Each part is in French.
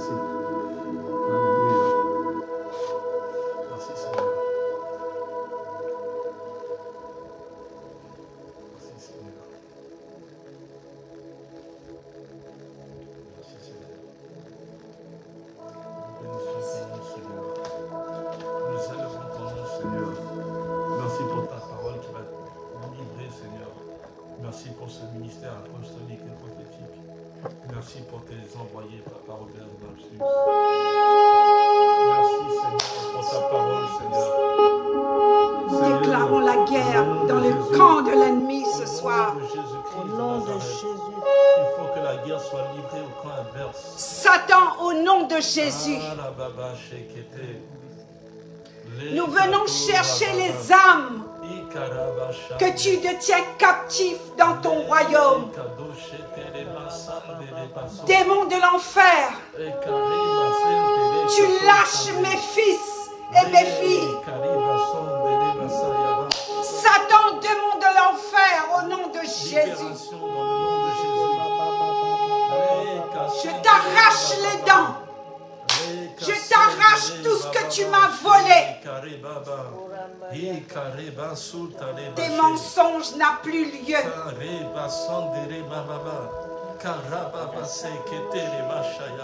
Merci. Alléluia. Merci Seigneur. Merci Seigneur. Merci Seigneur. Nous bénissons ton nom Seigneur. Nous célébrons ton nom Seigneur. Merci pour ta parole qui va nous livrer Seigneur. Merci pour ce ministère apostolique et prophétique. Merci pour tes envoyés, Papa Robert Napsus. Merci Seigneur pour ta parole Seigneur. Nous déclarons la guerre dans le camp de l'ennemi ce soir. Au nom de Jésus. Il faut que la guerre soit livrée au camp adverse. Satan, au nom de Jésus. Nous venons chercher les âmes que tu détiens captifs dans ton royaume. Démons de l'enfer, tu lâches mes fils et mes filles. Satan, démon de l'enfer, au nom de Jésus. Je t'arrache les dents. Je t'arrache tout ce que tu m'as volé. Tes mensonges n'ont plus lieu.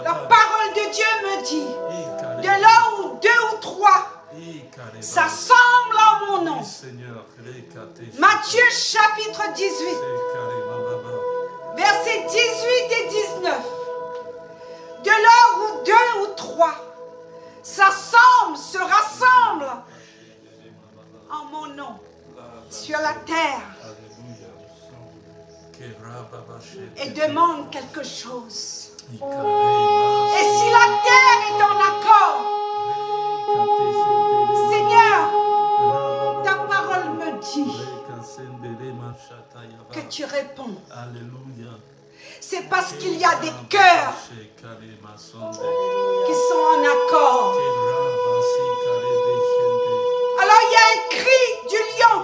La parole de Dieu me dit, de là où deux ou trois s'assemblent en mon nom. Matthieu chapitre 18, versets 18 et 19. De là où deux ou trois s'assemblent, se rassemblent en mon nom sur la terre et demandent quelque chose. Et si la terre est en accord, Seigneur, ta parole me dit que tu réponds. C'est parce qu'il y a des cœurs qui sont en accord. Alors il y a un cri du lion.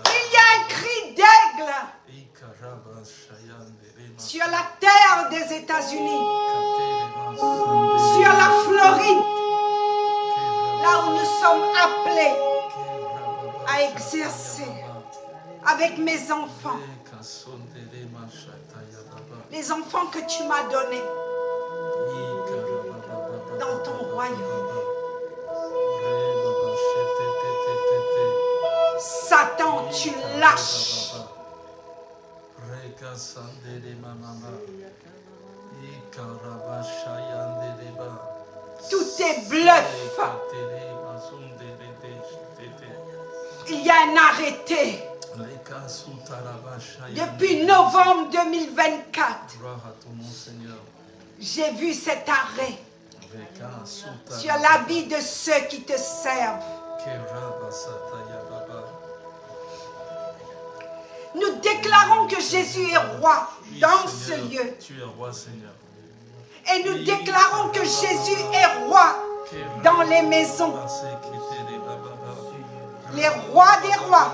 Il y a un cri d'aigle sur la terre des États-Unis, sur la Floride, là où nous sommes appelés à exercer avec mes enfants. Les enfants que tu m'as donnés dans ton royaume. Satan, tu lâches. Tout est bluff. Il y a un arrêté. Depuis novembre 2024, j'ai vu cet arrêt sur la vie de ceux qui te servent. Nous déclarons que Jésus est roi dans ce lieu. Et nous déclarons que Jésus est roi dans les maisons. Les rois des rois.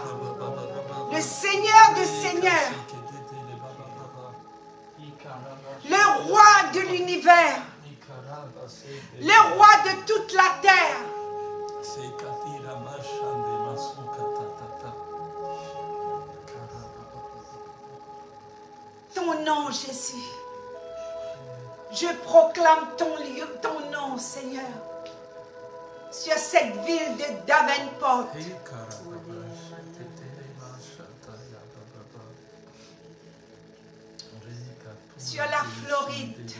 Le Seigneur des seigneurs. Le roi de l'univers. Le roi de toute la terre. Ton nom, Jésus. Je proclame ton nom, Seigneur, sur cette ville de Davenport. Sur la Floride,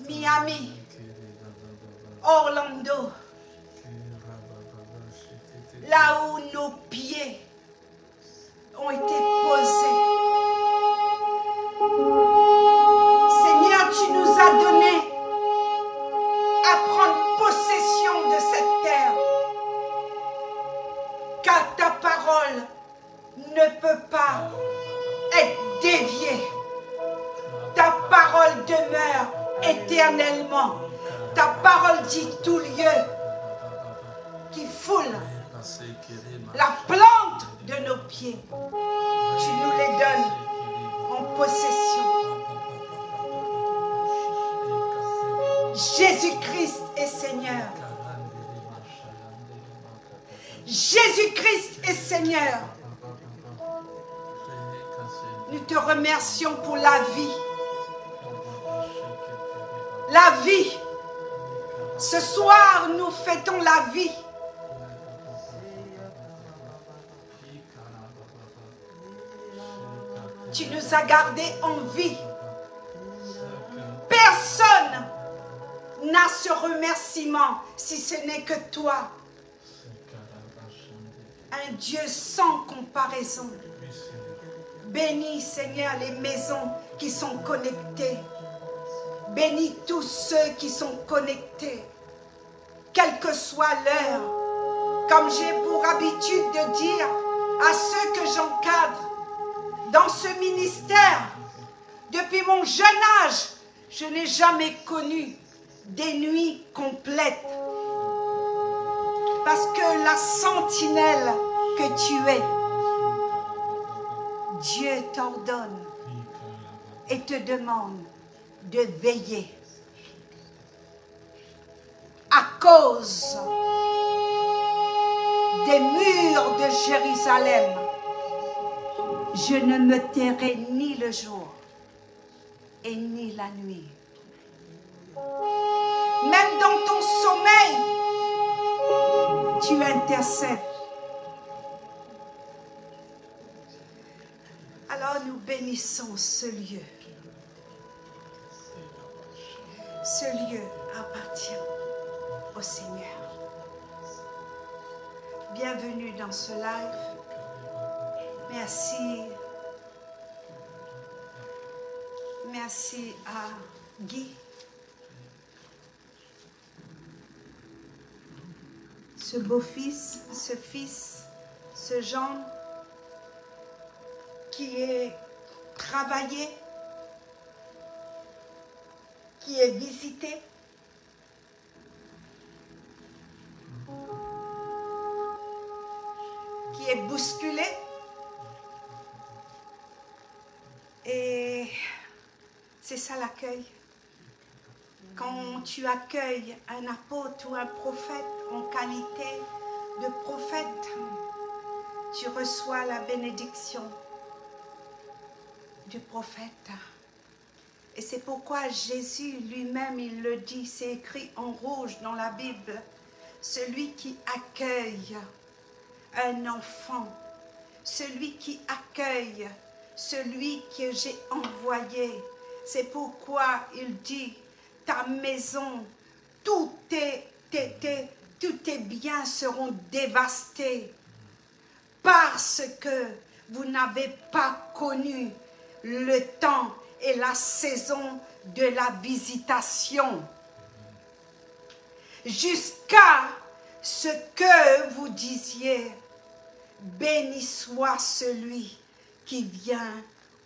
Miami, Orlando, là où nos pieds ont été posés. Seigneur, tu nous as donné à prendre possession de cette terre, car ta parole ne peut pas être déviée. Ta parole demeure éternellement. Ta parole dit tout lieu qui foule la plante de nos pieds. Tu nous les donnes en possession. Jésus-Christ est Seigneur. Jésus-Christ est Seigneur. Nous te remercions pour la vie. La vie. Ce soir, nous fêtons la vie. Tu nous as gardés en vie. Personne n'a ce remerciement si ce n'est que toi. Un Dieu sans comparaison. Bénis, Seigneur, les maisons qui sont connectées. Bénis tous ceux qui sont connectés. Quelle que soit l'heure. Comme j'ai pour habitude de dire à ceux que j'encadre dans ce ministère, depuis mon jeune âge, je n'ai jamais connu des nuits complètes. Parce que la sentinelle que tu es, Dieu t'ordonne et te demande de veiller. À cause des murs de Jérusalem, je ne me tairai ni le jour et ni la nuit. Même dans ton sommeil, tu intercèdes. Alors nous bénissons ce lieu. Ce lieu appartient au Seigneur. Bienvenue dans ce live. Merci. Merci à Guy. Ce beau-fils, ce Jean qui est travaillé, qui est visité. Qui est bousculé. Et c'est ça l'accueil. Quand tu accueilles un apôtre ou un prophète en qualité de prophète, tu reçois la bénédiction du prophète. Et c'est pourquoi Jésus lui-même, il le dit, c'est écrit en rouge dans la Bible, celui qui accueille un enfant, celui qui accueille celui que j'ai envoyé. C'est pourquoi il dit, ta maison, tous tes biens seront dévastés parce que vous n'avez pas connu le temps et la saison de la visitation. Jusqu'à ce que vous disiez, béni soit celui qui vient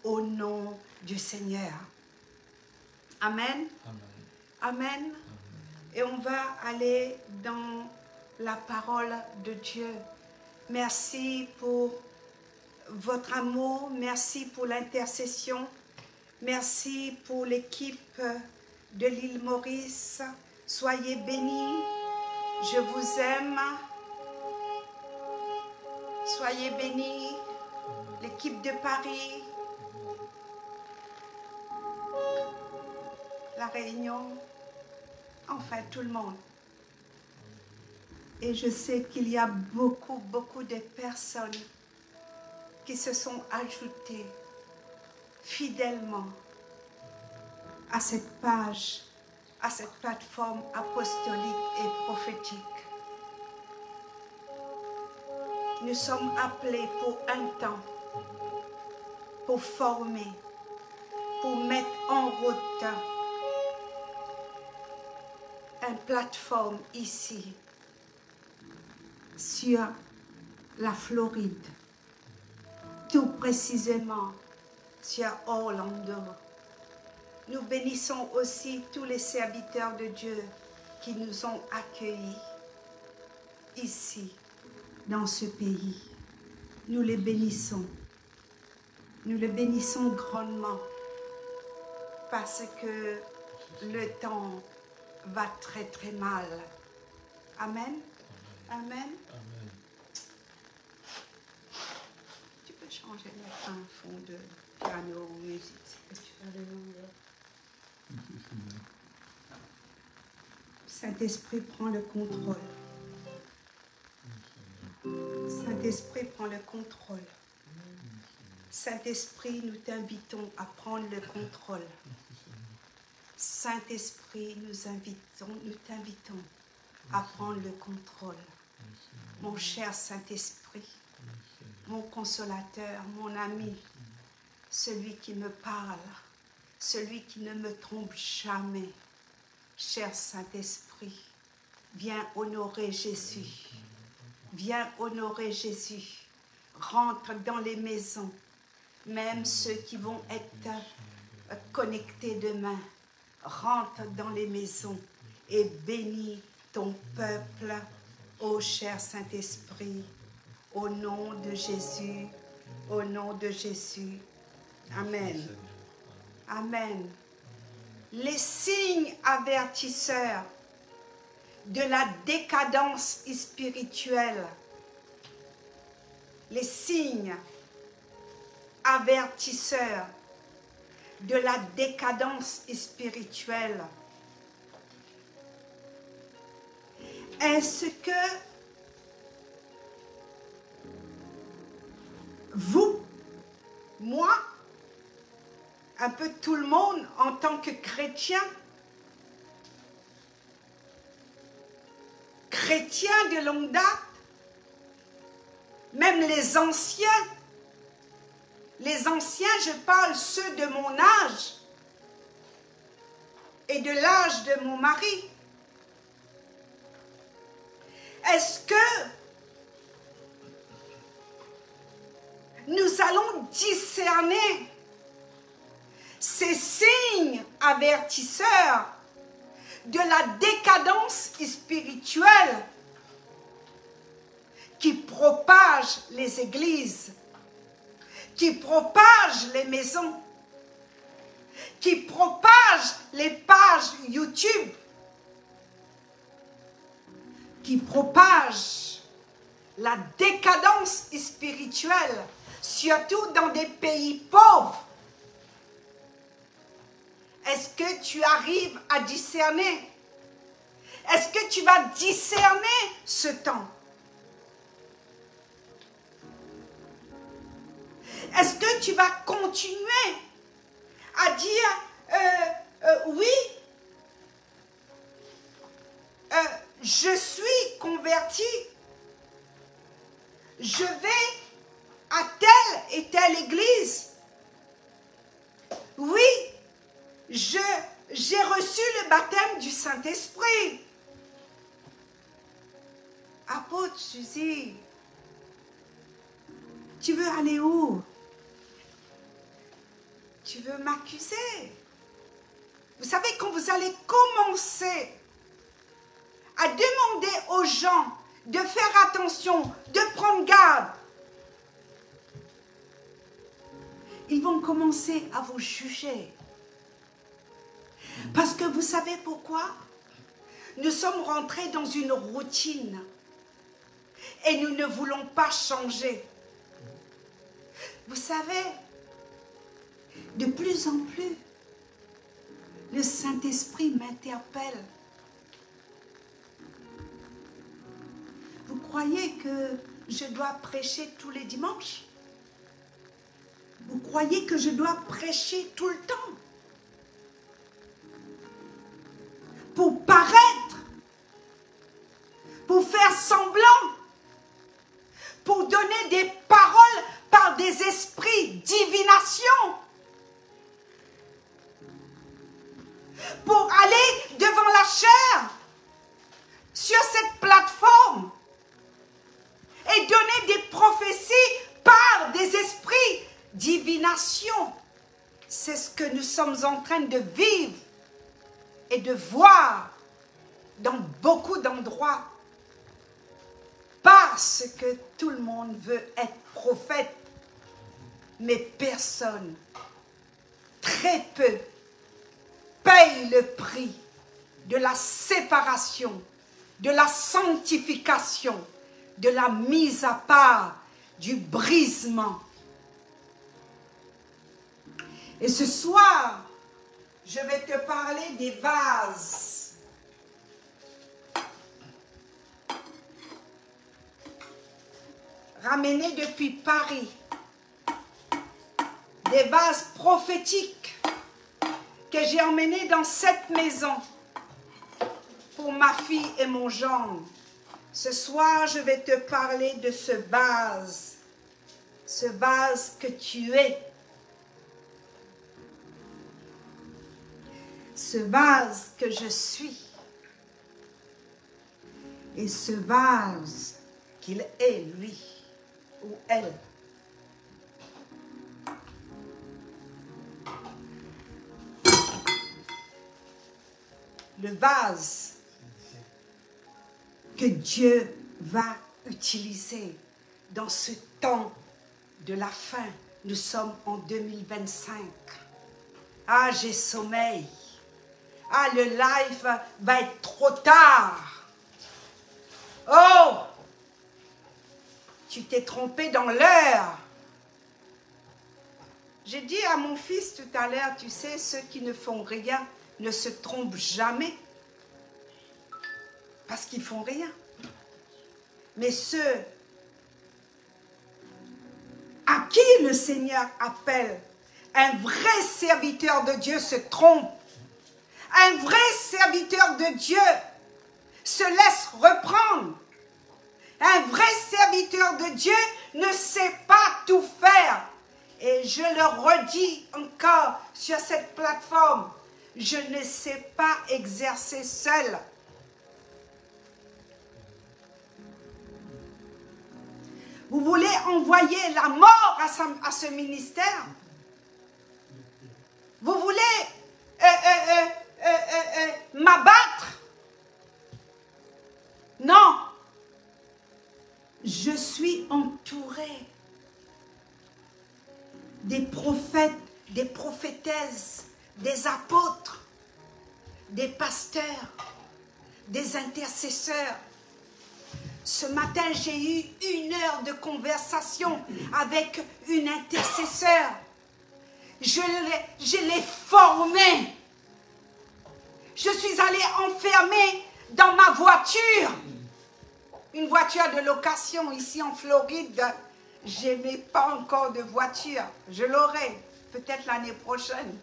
au nom du Seigneur. Amen. Amen. Amen. Et on va aller dans la parole de Dieu. Merci pour votre amour. Merci pour l'intercession. Merci pour l'équipe de l'île Maurice. Soyez bénis. Je vous aime. Soyez bénis. L'équipe de Paris. La Réunion. Enfin, tout le monde. Et je sais qu'il y a beaucoup de personnes qui se sont ajoutées fidèlement à cette page, à cette plateforme apostolique et prophétique. Nous sommes appelés pour un temps, pour former, pour mettre en route une plateforme ici, sur la Floride, tout précisément sur Orlando. Nous bénissons aussi tous les serviteurs de Dieu qui nous ont accueillis ici, dans ce pays. Nous les bénissons. Nous les bénissons grandement parce que le temps va très très mal. Amen. Amen. Amen. Tu peux changer un fond de piano ou musique si tu veux. Alléluia. Saint-Esprit prend le contrôle. Saint-Esprit prend le contrôle. Saint-Esprit, nous t'invitons à prendre le contrôle. Saint-Esprit, nous t'invitons à prendre le contrôle. Mon cher Saint-Esprit, mon consolateur, mon ami, celui qui me parle, celui qui ne me trompe jamais. Cher Saint-Esprit, viens honorer Jésus. Viens honorer Jésus. Rentre dans les maisons, même ceux qui vont être connectés demain. Rentre dans les maisons et bénis ton peuple, ô cher Saint-Esprit, au nom de Jésus, au nom de Jésus. Amen. Amen. Les signes avertisseurs de la décadence spirituelle. Les signes avertisseurs de la décadence spirituelle. Est-ce que vous, moi, un peu tout le monde en tant que chrétien, de longue date, même les anciens, je parle ceux de mon âge et de l'âge de mon mari. Est-ce que nous allons discerner ces signes avertisseurs de la décadence spirituelle qui propage les églises, qui propage les maisons, qui propage les pages YouTube, qui propage la décadence spirituelle, surtout dans des pays pauvres. Est-ce que tu arrives à discerner? Est-ce que tu vas discerner ce temps? Est-ce que tu vas continuer à dire oui, je suis converti, je vais à telle et telle église, oui, j'ai reçu le baptême du Saint-Esprit. Apôtre Suzy, tu veux aller où? Tu veux m'accuser? Vous savez, quand vous allez commencer à demander aux gens de faire attention, de prendre garde, ils vont commencer à vous juger. Parce que vous savez pourquoi? Nous sommes rentrés dans une routine et nous ne voulons pas changer. Vous savez, de plus en plus, le Saint-Esprit m'interpelle. Vous croyez que je dois prêcher tous les dimanches? Vous croyez que je dois prêcher tout le temps? Pour paraître, pour faire semblant, pour donner des paroles par des esprits divination, pour aller devant la chair sur cette plateforme et donner des prophéties par des esprits divination. C'est ce que nous sommes en train de vivre et de voir dans beaucoup d'endroits, parce que tout le monde veut être prophète, mais personne, très peu, paye le prix de la séparation, de la sanctification, de la mise à part, du brisement. Et ce soir, je vais te parler des vases. Ramenés depuis Paris. Des vases prophétiques que j'ai emmenés dans cette maison pour ma fille et mon gendre. Ce soir, je vais te parler de ce vase que tu es. Ce vase que je suis et ce vase qu'il est, lui ou elle. Le vase que Dieu va utiliser dans ce temps de la fin. Nous sommes en 2025. Ah, j'ai sommeil. Ah, le live va être trop tard. Oh! Tu t'es trompé dans l'heure. J'ai dit à mon fils tout à l'heure, tu sais, ceux qui ne font rien ne se trompent jamais. Parce qu'ils font rien. Mais ceux à qui le Seigneur appelle un vrai serviteur de Dieu se trompe. Un vrai serviteur de Dieu se laisse reprendre. Un vrai serviteur de Dieu ne sait pas tout faire. Et je le redis encore sur cette plateforme, je ne sais pas exercer seul. Vous voulez envoyer la mort à ce ministère? Vous voulez m'abattre? Non. Je suis entourée des prophètes, des prophétesses, des apôtres, des pasteurs, des intercesseurs. Ce matin, j'ai eu 1 heure de conversation avec une intercesseur. Je l'ai formée. Je suis allée enfermer dans ma voiture. Une voiture de location ici en Floride. Je n'ai pas encore de voiture. Je l'aurai peut-être l'année prochaine.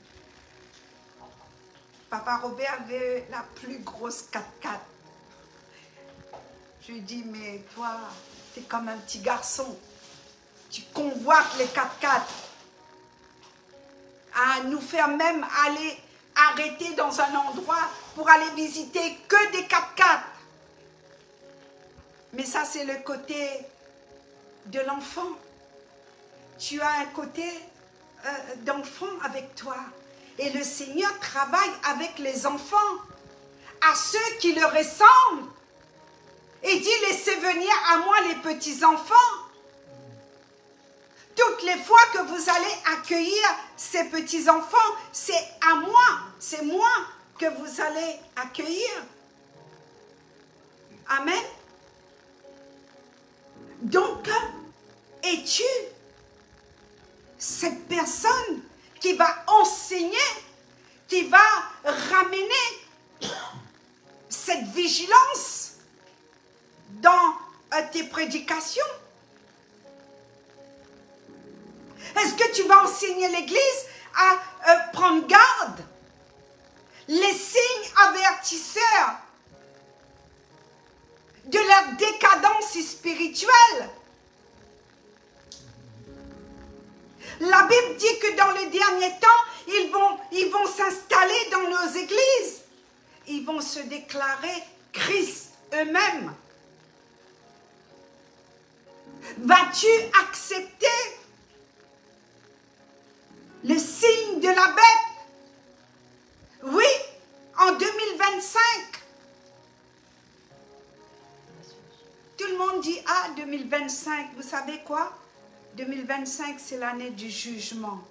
Papa Robert veut la plus grosse 4x4. Je lui dis, mais toi, tu es comme un petit garçon. Tu convoites les 4x4. À nous faire même aller arrêter dans un endroit pour aller visiter que des 4x4. Mais ça, c'est le côté de l'enfant. Tu as un côté d'enfant avec toi. Et le Seigneur travaille avec les enfants, à ceux qui le ressemblent. Et dit, laissez venir à moi les petits-enfants. Toutes les fois que vous allez accueillir ces petits-enfants, c'est à moi, c'est moi que vous allez accueillir. Amen. Donc, es-tu cette personne qui va enseigner, qui va ramener cette vigilance dans tes prédications? Est-ce que tu vas enseigner l'Église à prendre garde? Les signes avertisseurs de leur décadence spirituelle. La Bible dit que dans les derniers temps, ils vont s'installer dans nos églises. Ils vont se déclarer Christ eux-mêmes. Vas-tu accepter le signe de la bête? Oui, en 2025. Tout le monde dit, ah, 2025, vous savez quoi? 2025, c'est l'année du jugement.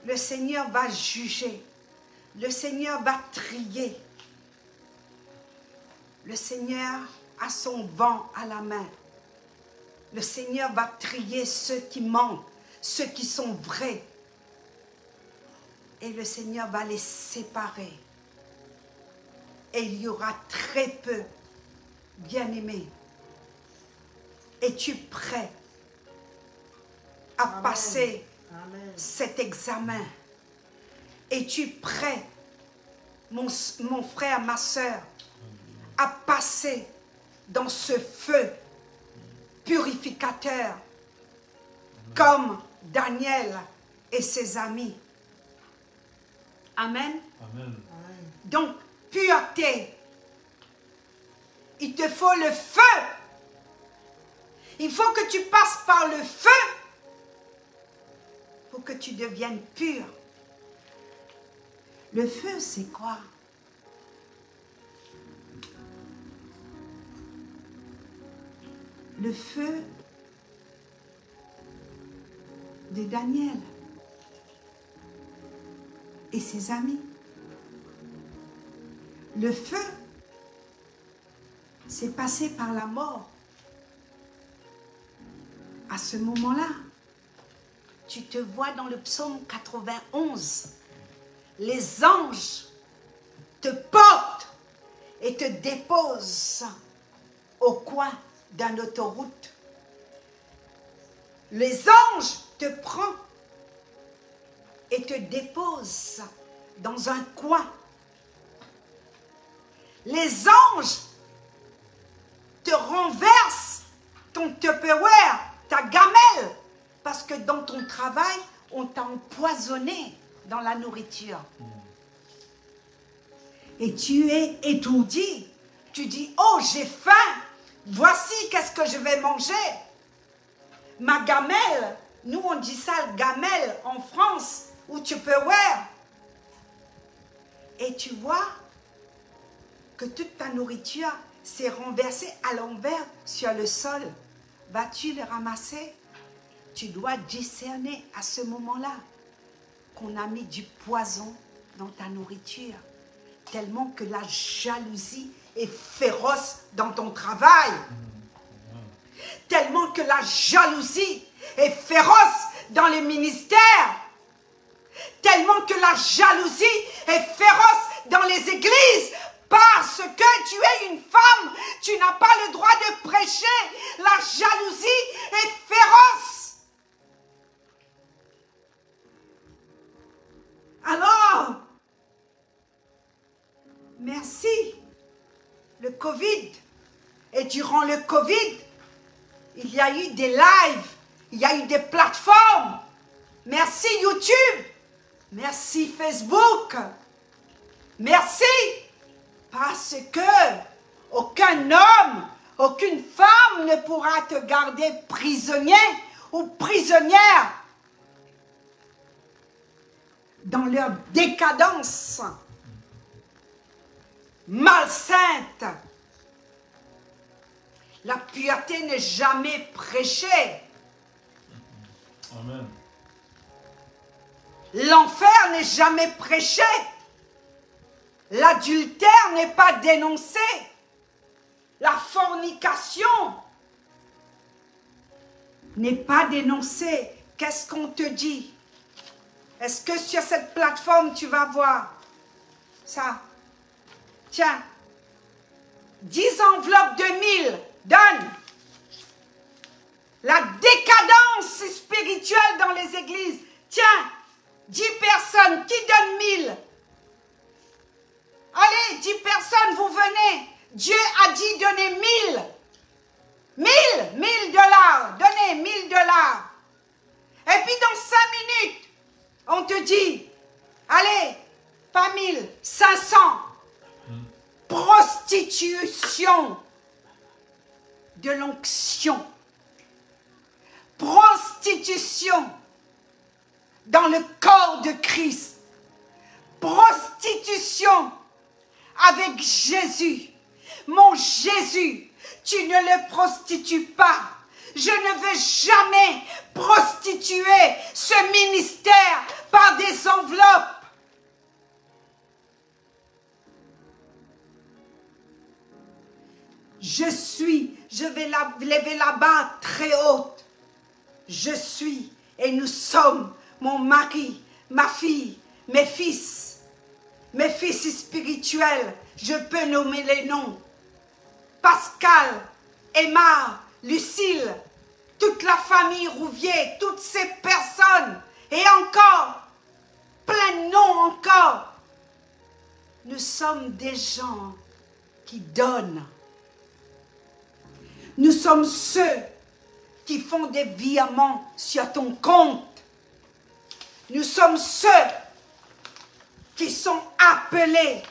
Le Seigneur va juger. Le Seigneur va trier. Le Seigneur a son vent à la main. Le Seigneur va trier ceux qui mentent, ceux qui sont vrais. Et le Seigneur va les séparer. Et il y aura très peu, bien-aimés. Es-tu prêt à passer cet examen? Es-tu prêt, mon frère, ma soeur, à passer dans ce feu purificateur comme Daniel et ses amis? Amen. Amen. Donc, pureté. Il te faut le feu. Il faut que tu passes par le feu pour que tu deviennes pur. Le feu, c'est quoi? Le feu de Daniel et ses amis. Le feu, c'est passé par la mort. À ce moment-là, tu te vois dans le psaume 91. Les anges te portent et te déposent au coin d'une autoroute. Les anges te prennent et te déposent dans un coin. Les anges te renversent ton Tupperware, ta gamelle, parce que dans ton travail, on t'a empoisonné dans la nourriture. Et tu es étourdi. Tu dis, oh, j'ai faim. Voici qu'est-ce que je vais manger. Ma gamelle, nous on dit ça, gamelle en France, ou Tupperware. Et tu vois que toute ta nourriture s'est renversée à l'envers sur le sol. Vas-tu le ramasser? Tu dois discerner à ce moment-là qu'on a mis du poison dans ta nourriture, tellement que la jalousie est féroce dans ton travail, tellement que la jalousie est féroce dans les ministères, tellement que la jalousie est féroce dans les églises, parce que tu es une femme, tu n'as pas le droit de prêcher. La jalousie est féroce. Alors, merci, le Covid. Et durant le Covid, il y a eu des lives, il y a eu des plateformes. Merci YouTube, merci Facebook, merci. Parce que aucun homme, aucune femme ne pourra te garder prisonnier ou prisonnière dans leur décadence malsainte. La pureté n'est jamais prêchée. Amen. L'enfer n'est jamais prêché. L'adultère n'est pas dénoncé. La fornication n'est pas dénoncée. Qu'est-ce qu'on te dit? Est-ce que sur cette plateforme, tu vas voir ça? Tiens, 10 enveloppes de 1000, donne. La décadence spirituelle dans les églises. Tiens, 10 personnes, qui donne 1000? Allez, 10 personnes, vous venez. Dieu a dit donnez 1000. 1000 dollars. Donnez 1000 dollars. Et puis dans 5 minutes, on te dit, allez, pas 1000, 500. Prostitution de l'onction. Prostitution dans le corps de Christ. Prostitution avec Jésus. Mon Jésus, tu ne le prostitues pas. Je ne veux jamais prostituer ce ministère par des enveloppes. Je suis, je vais la lever la barre très haute. Je suis et nous sommes, mon mari, ma fille, mes fils spirituels. Je peux nommer les noms. Pascal, Emma, Lucille, toute la famille Rouvier, toutes ces personnes, et encore, plein de noms encore. Nous sommes des gens qui donnent. Nous sommes ceux qui font des virements sur ton compte. Nous sommes ceux qui sont appelés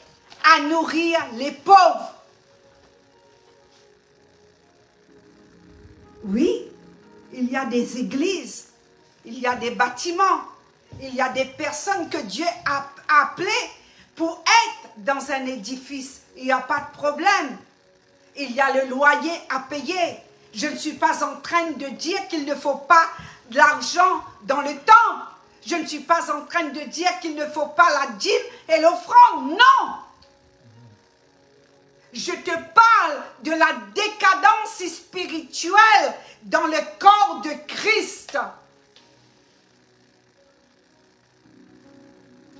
à nourrir les pauvres. Oui, il y a des églises, il y a des bâtiments, il y a des personnes que Dieu a appelées pour être dans un édifice. Il n'y a pas de problème. Il y a le loyer à payer. Je ne suis pas en train de dire qu'il ne faut pas de l'argent dans le temple. Je ne suis pas en train de dire qu'il ne faut pas la dîme et l'offrande. Non! Je te parle de la décadence spirituelle dans le corps de Christ.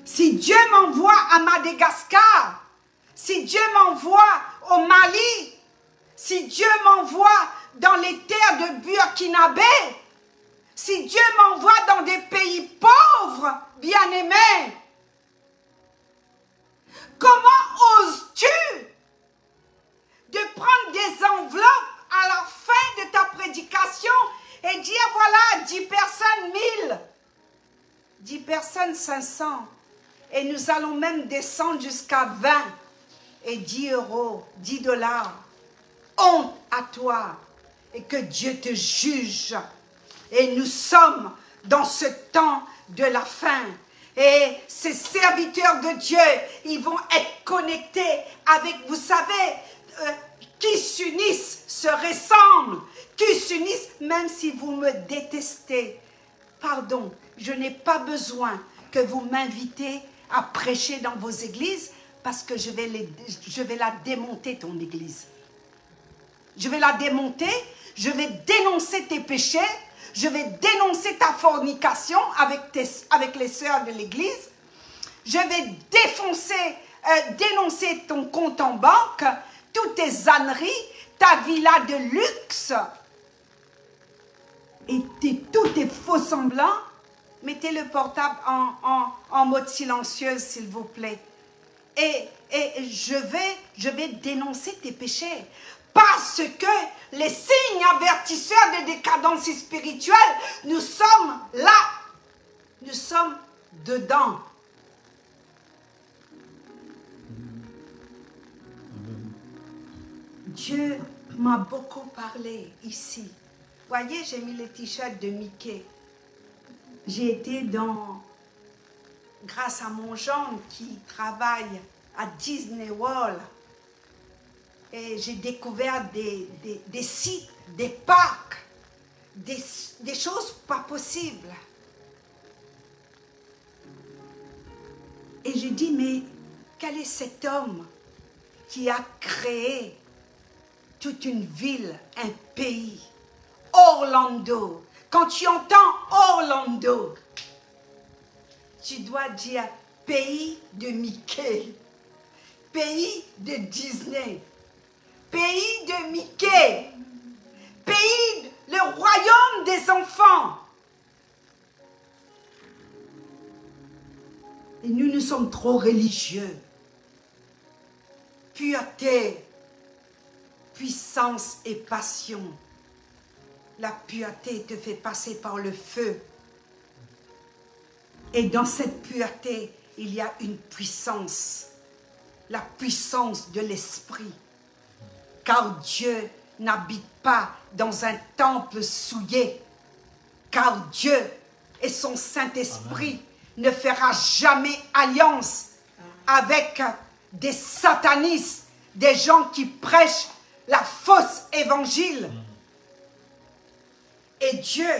Si Dieu m'envoie à Madagascar, si Dieu m'envoie au Mali, si Dieu m'envoie dans les terres de Burkinabé, si Dieu m'envoie dans des pays pauvres, bien-aimés, comment oses-tu de prendre des enveloppes à la fin de ta prédication et dire voilà 10 personnes 1000, 10 personnes 500 et nous allons même descendre jusqu'à 20 et 10 €, 10 $. Honte à toi et que Dieu te juge. Et nous sommes dans ce temps de la fin. Et ces serviteurs de Dieu, ils vont être connectés avec, vous savez, qui s'unissent, se ressemblent, qui s'unissent, même si vous me détestez. Pardon, je n'ai pas besoin que vous m'invitez à prêcher dans vos églises parce que je vais la démonter, ton église. Je vais la démonter, je vais dénoncer tes péchés, je vais dénoncer ta fornication avec les sœurs de l'église, je vais dénoncer ton compte en banque, toutes tes âneries, ta villa de luxe, et tous tes faux semblants. Mettez le portable en mode silencieuse, s'il vous plaît. Et je vais dénoncer tes péchés. Parce que les signes avertisseurs de décadence spirituelle, nous sommes là. Nous sommes dedans. Dieu m'a beaucoup parlé ici. Voyez, j'ai mis les t-shirts de Mickey. J'ai été grâce à mon gendre qui travaille à Disney World, et j'ai découvert des sites, des parcs, des choses pas possibles. Et j'ai dit, mais quel est cet homme qui a créé toute une ville, un pays, Orlando? Quand tu entends Orlando, tu dois dire pays de Mickey, pays de Disney, pays de Mickey, pays, le royaume des enfants. Et nous sommes trop religieux. Pureté, puissance et passion. La pureté te fait passer par le feu. Et dans cette pureté, il y a une puissance. La puissance de l'esprit. Car Dieu n'habite pas dans un temple souillé. Car Dieu et son Saint-Esprit ne fera jamais alliance avec des satanistes, des gens qui prêchent la fausse évangile. Et Dieu,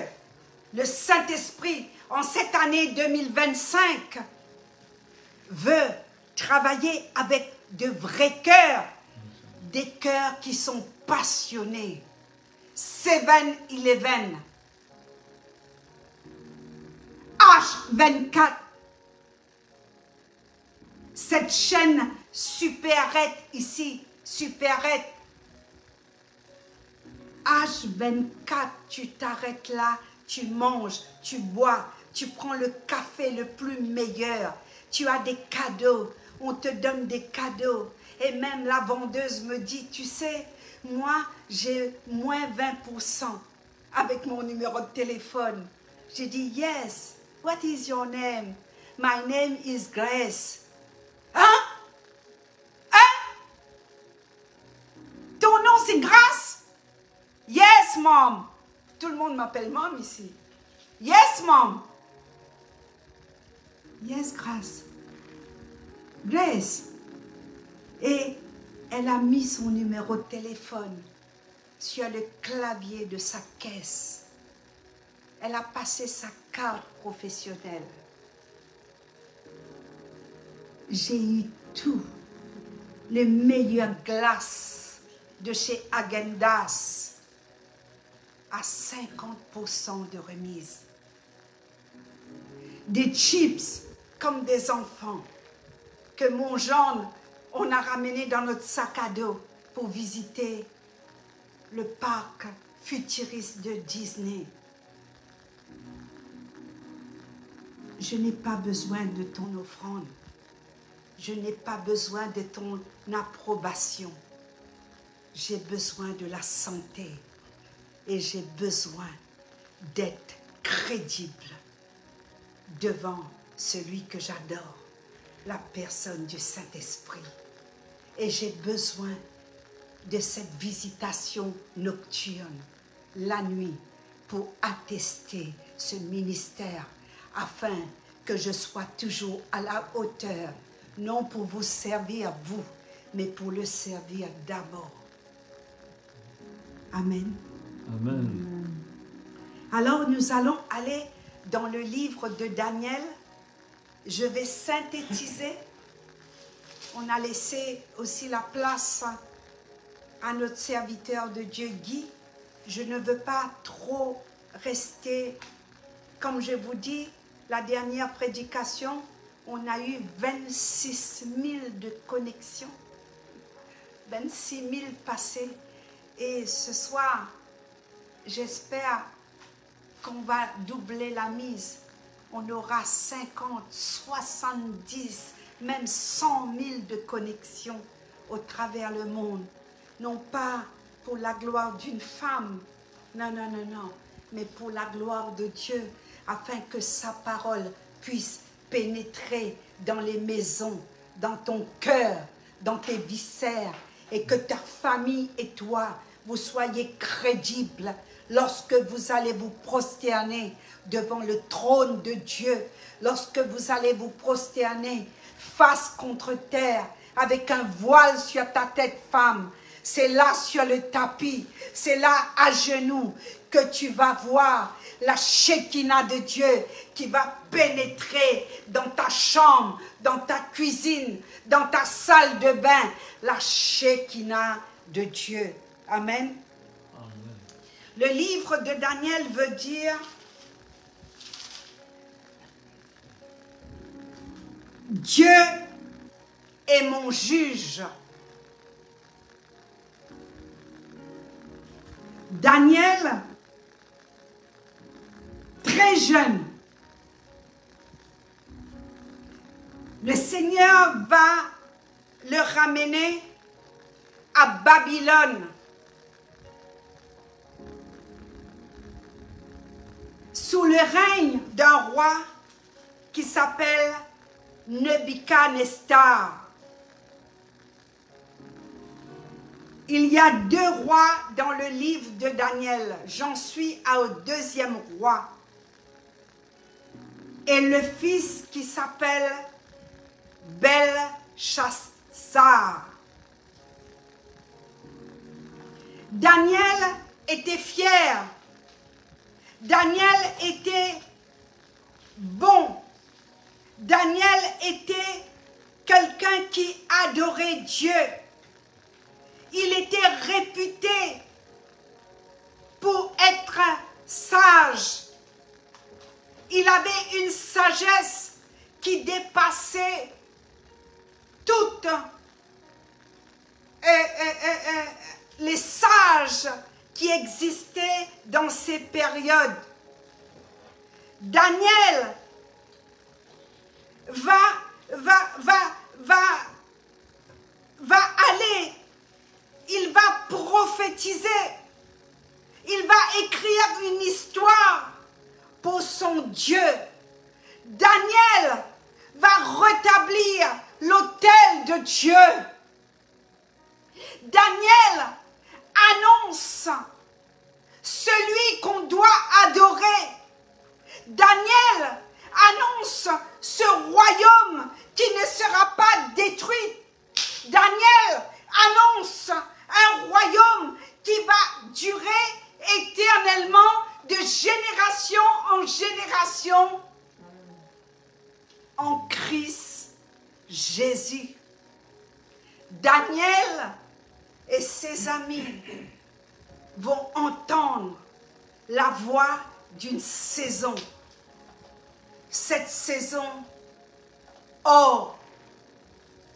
le Saint-Esprit, en cette année 2025, veut travailler avec de vrais cœurs, des cœurs qui sont passionné. 7-Eleven. H24. Cette chaîne Superette ici, Superette. H24, tu t'arrêtes là, tu manges, tu bois, tu prends le café le plus meilleur. Tu as des cadeaux, on te donne des cadeaux. Et même la vendeuse me dit, tu sais, moi j'ai moins 20% avec mon numéro de téléphone. J'ai dit, yes, what is your name? My name is Grace. Hein? Hein? Ton nom c'est Grace? Yes, mom. Tout le monde m'appelle mom ici. Yes, mom. Yes, Grace. Grace. Et elle a mis son numéro de téléphone sur le clavier de sa caisse. Elle a passé sa carte professionnelle. J'ai eu tout. Les meilleures glaces de chez Häagen-Dazs à 50% de remise. Des chips comme des enfants que mon gendre, on a ramené dans notre sac à dos pour visiter le parc futuriste de Disney. Je n'ai pas besoin de ton offrande. Je n'ai pas besoin de ton approbation. J'ai besoin de la santé et j'ai besoin d'être crédible devant celui que j'adore, la personne du Saint-Esprit. Et j'ai besoin de cette visitation nocturne, la nuit, pour attester ce ministère afin que je sois toujours à la hauteur, non pour vous servir vous, mais pour le servir d'abord. Amen. Amen. Alors nous allons aller dans le livre de Daniel. Je vais synthétiser. On a laissé aussi la place à notre serviteur de Dieu, Guy. Je ne veux pas trop rester, comme je vous dis, la dernière prédication, on a eu 26 000 de connexions, 26 000 passés. Et ce soir, j'espère qu'on va doubler la mise. On aura 50, 70, même 100 000 de connexions au travers le monde. Non pas pour la gloire d'une femme, non, non, non, non, mais pour la gloire de Dieu, afin que sa parole puisse pénétrer dans les maisons, dans ton cœur, dans tes viscères, et que ta famille et toi, vous soyez crédibles lorsque vous allez vous prosterner devant le trône de Dieu, lorsque vous allez vous prosterner face contre terre, avec un voile sur ta tête, femme. C'est là sur le tapis, c'est là à genoux que tu vas voir la Shekinah de Dieu qui va pénétrer dans ta chambre, dans ta cuisine, dans ta salle de bain. La Shekinah de Dieu. Amen. Amen. Le livre de Daniel veut dire Dieu est mon juge. Daniel, très jeune, le Seigneur va le ramener à Babylone, sous le règne d'un roi qui s'appelle Nebuchadnezzar. Il y a 2 rois dans le livre de Daniel. J'en suis au 2e roi. Et le fils qui s'appelle Belchassar. Daniel était fier. Daniel était bon. Daniel était quelqu'un qui adorait Dieu. il était réputé pour être sage. Il avait une sagesse qui dépassait toutes les sages qui existaient dans ces périodes. Daniel va aller, il va prophétiser, il va écrire une histoire pour son Dieu. Daniel va rétablir l'autel de Dieu. Daniel annonce celui qu'on doit adorer. Daniel annonce ce royaume qui ne sera pas détruit. Daniel annonce un royaume qui va durer éternellement de génération en génération en Christ Jésus. Daniel et ses amis vont entendre la voix d'une saison. Cette saison, or,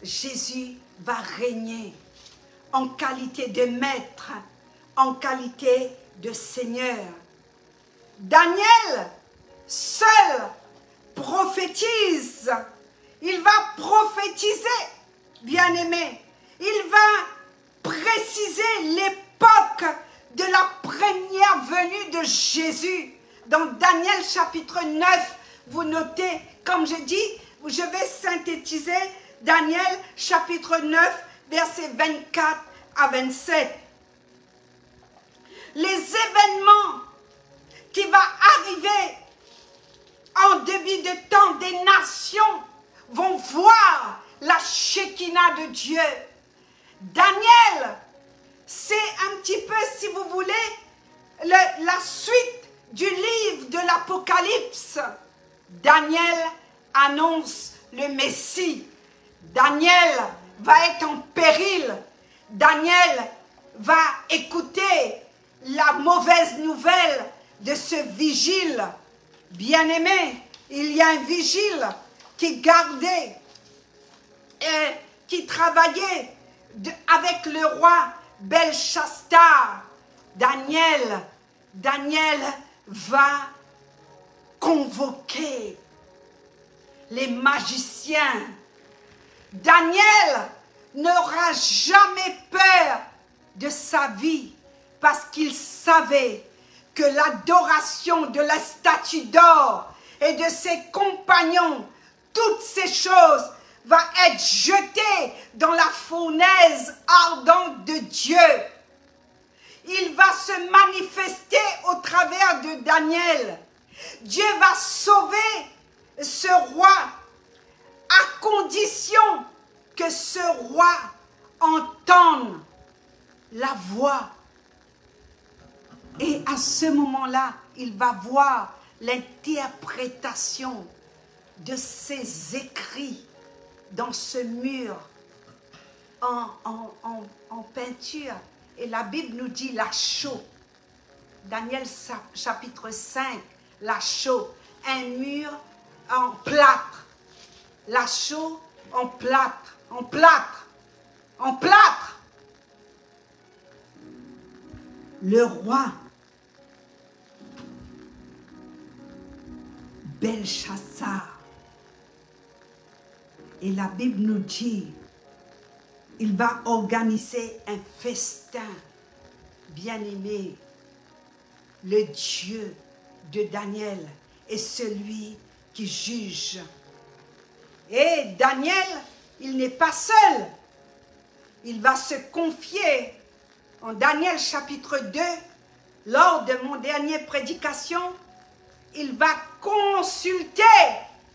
Jésus va régner en qualité de maître, en qualité de Seigneur. Daniel, seul, prophétise. Il va prophétiser, bien-aimé. Il va préciser l'époque de la première venue de Jésus. Dans Daniel chapitre 9, vous notez, comme je dis, je vais synthétiser Daniel chapitre 9, versets 24 à 27. Les événements qui vont arriver en début de temps, des nations vont voir la Shekinah de Dieu. Daniel, c'est un petit peu, si vous voulez, la suite du livre de l'Apocalypse. Daniel annonce le Messie. Daniel va être en péril. Daniel va écouter la mauvaise nouvelle de ce vigile. Bien-aimé, il y a un vigile qui gardait et qui travaillait avec le roi Belchassar. Daniel va convoquer les magiciens. Daniel n'aura jamais peur de sa vie parce qu'il savait que l'adoration de la statue d'or et de ses compagnons, toutes ces choses vont être jetées dans la fournaise ardente de Dieu. Il va se manifester au travers de Daniel. Dieu va sauver ce roi à condition que ce roi entende la voix. Et à ce moment-là, il va voir l'interprétation de ces écrits dans ce mur en peinture. Et la Bible nous dit la chaux. Daniel chapitre 5, la chaux. Un mur en plâtre. La chaux en plâtre. En plâtre. En plâtre. Le roi Belchassar. Et la Bible nous dit, il va organiser un festin, bien-aimé. Le Dieu de Daniel est celui qui juge. Et Daniel, il n'est pas seul. Il va se confier. En Daniel chapitre 2, lors de mon dernière prédication, il va consulter,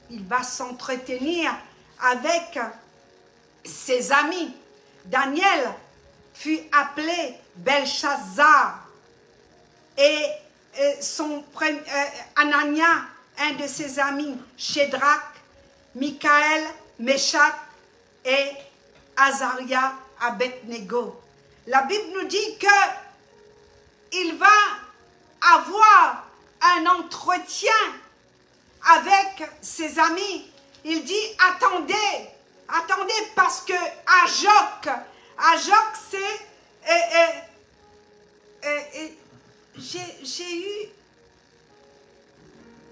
il va s'entretenir avec ses amis. Daniel fut appelé Belchassar et Anania, un de ses amis, Shadrach, Michaël, Meshach et Azaria, Abednego. La Bible nous dit que il va avoir un entretien avec ses amis. Il dit, attendez, attendez, parce que Ajoc c'est...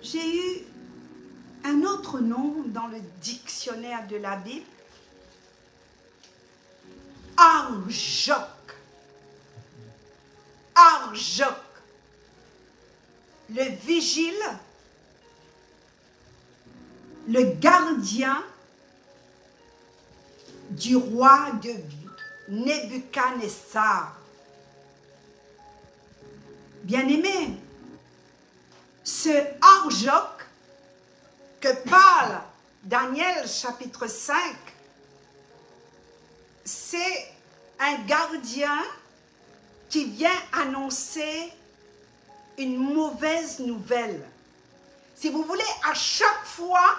j'ai eu un autre nom dans le dictionnaire de la Bible. Arjoc. Arjoc. Le vigile, le gardien du roi de Nebuchadnezzar. Bien-aimé, ce Arjoc que parle Daniel chapitre 5, c'est un gardien qui vient annoncer une mauvaise nouvelle. Si vous voulez, à chaque fois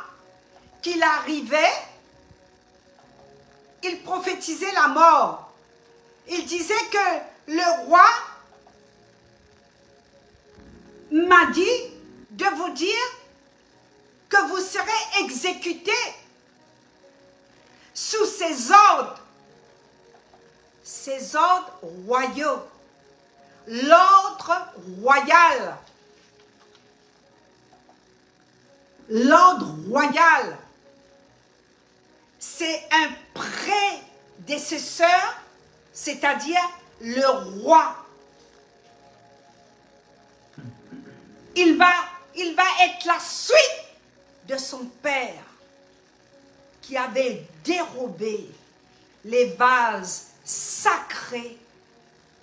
qu'il arrivait, il prophétisait la mort. Il disait que le roi m'a dit de vous dire que vous serez exécutés sous ses ordres royaux, l'ordre royal. L'ordre royal, c'est un prédécesseur, c'est-à-dire le roi. Il va être la suite de son père qui avait dérobé les vases sacrés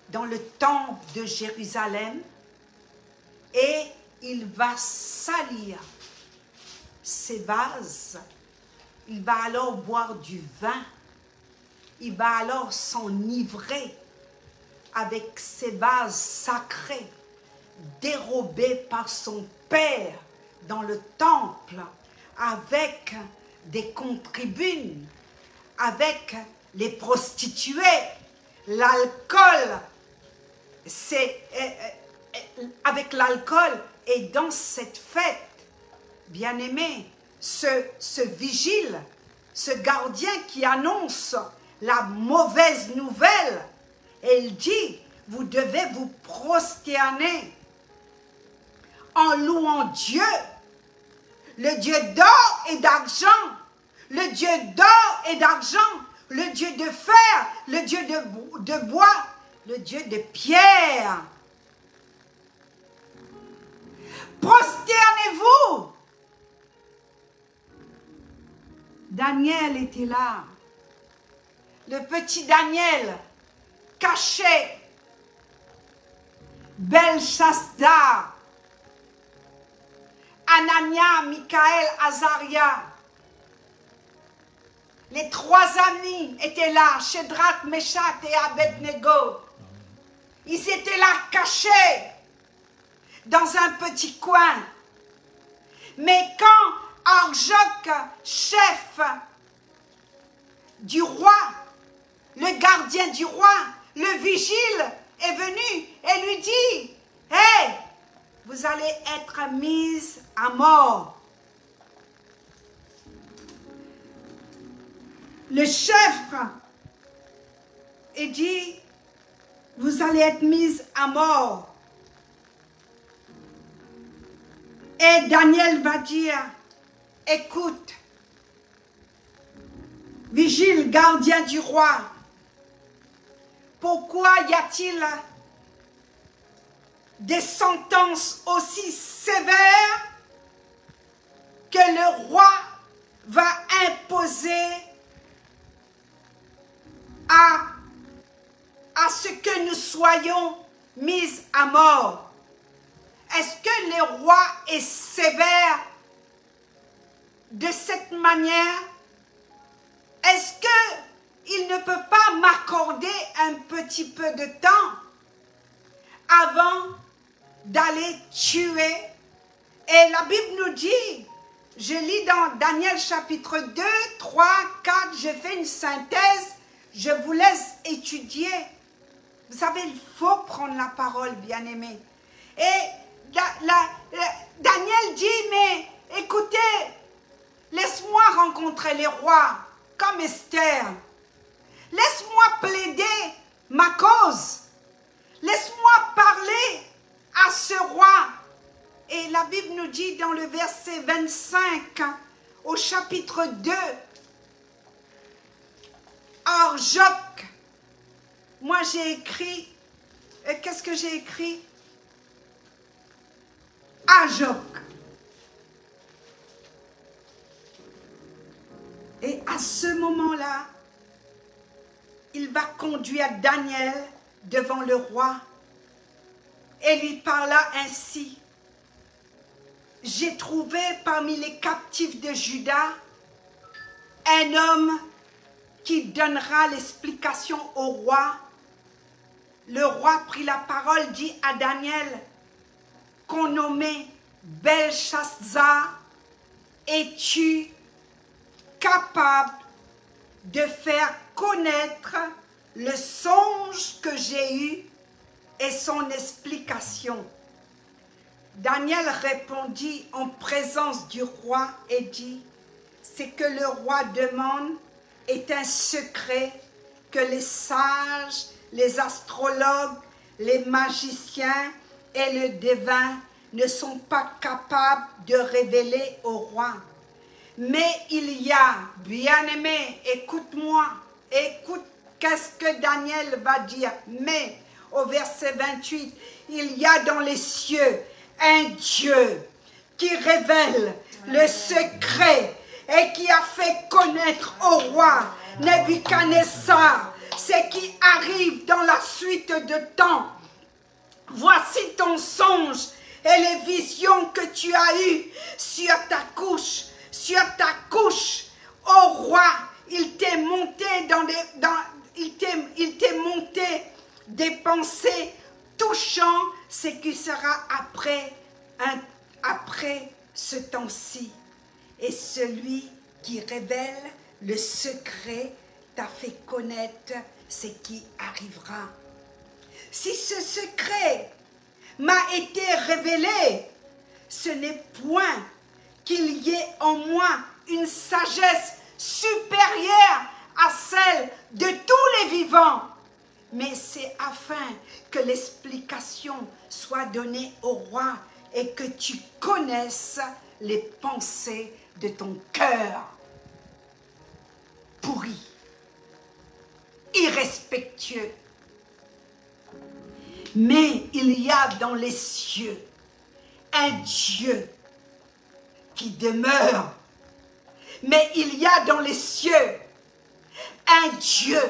dans le temple de Jérusalem et il va salir ces vases. Il va alors boire du vin. Il va alors s'enivrer avec ces vases sacrés dérobés par son père dans le temple avec des concubaines, avec les prostituées, l'alcool, avec l'alcool. Et dans cette fête, bien-aimé, ce vigile, ce gardien qui annonce la mauvaise nouvelle, et il dit, vous devez vous prosterner en louant Dieu, le Dieu d'or et d'argent, le Dieu d'or et d'argent, le Dieu de fer, le Dieu de bois, le Dieu de pierre. Prosternez-vous. Daniel était là. Le petit Daniel, caché. Belchazdar, Anania, Michaël, Azaria. Les trois amis étaient là, Shadrach, Meshach et Abednego. Ils étaient là cachés dans un petit coin. Mais quand Arjoc, chef du roi, le gardien du roi, le vigile, est venu et lui dit, « Hey, vous allez être mise à mort. » Le chef est dit, « Vous allez être mise à mort. » Et Daniel va dire, « Écoute, vigile, gardien du roi, pourquoi y a-t-il des sentences aussi sévères que le roi va imposer à ce que nous soyons mis à mort? Est-ce que le roi est sévère de cette manière? Est-ce qu'il ne peut pas m'accorder un petit peu de temps avant d'aller tuer? Et la Bible nous dit, je lis dans Daniel chapitre 2, 3, 4, je fais une synthèse, je vous laisse étudier. Vous savez, il faut prendre la parole, bien-aimé. Et Daniel dit, mais écoutez, laisse-moi rencontrer les rois, comme Esther. Laisse-moi plaider ma cause. Laisse-moi parler à ce roi. Et la Bible nous dit dans le verset 25, au chapitre 2, Arjoc, moi j'ai écrit, qu'est-ce que j'ai écrit? Arjoc. Et à ce moment-là, il va conduire Daniel devant le roi et lui parla ainsi. J'ai trouvé parmi les captifs de Juda un homme qui donnera l'explication au roi. Le roi prit la parole, dit à Daniel, qu'on nommait Belshazzar, es-tu capable de faire connaître le songe que j'ai eu et son explication? Daniel répondit en présence du roi et dit, ce que le roi demande est un secret que les sages, les astrologues, les magiciens et les devins ne sont pas capables de révéler au roi. Mais il y a, bien-aimé, écoute-moi, écoute qu'est-ce que Daniel va dire. Mais au verset 28, il y a dans les cieux un Dieu qui révèle le secret et qui a fait connaître au roi Nebuchadnezzar ce qui arrive dans la suite de temps. Voici ton songe et les visions que tu as eues sur ta couche. Sur ta couche, ô roi, il t'est monté il t'est monté des pensées touchant ce qui sera après ce temps-ci. Et celui qui révèle le secret t'a fait connaître ce qui arrivera. Si ce secret m'a été révélé, ce n'est point qu'il y ait en moi une sagesse supérieure à celle de tous les vivants, mais c'est afin que l'explication soit donnée au roi et que tu connaisses les pensées de ton cœur pourri, irrespectueux. Mais il y a dans les cieux un Dieu qui demeure. Mais il y a dans les cieux un Dieu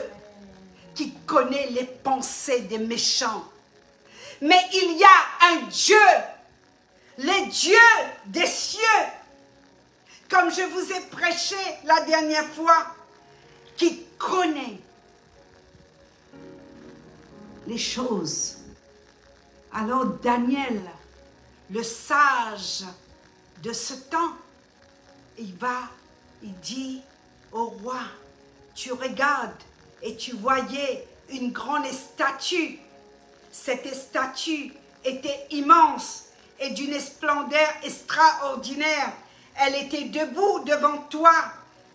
qui connaît les pensées des méchants. Mais il y a un Dieu, le Dieu des cieux, comme je vous ai prêché la dernière fois, qui connaît les choses. Alors Daniel, le sage de ce temps, il dit au roi, tu regardes et tu voyais une grande statue. Cette statue était immense et d'une splendeur extraordinaire. Elle était debout devant toi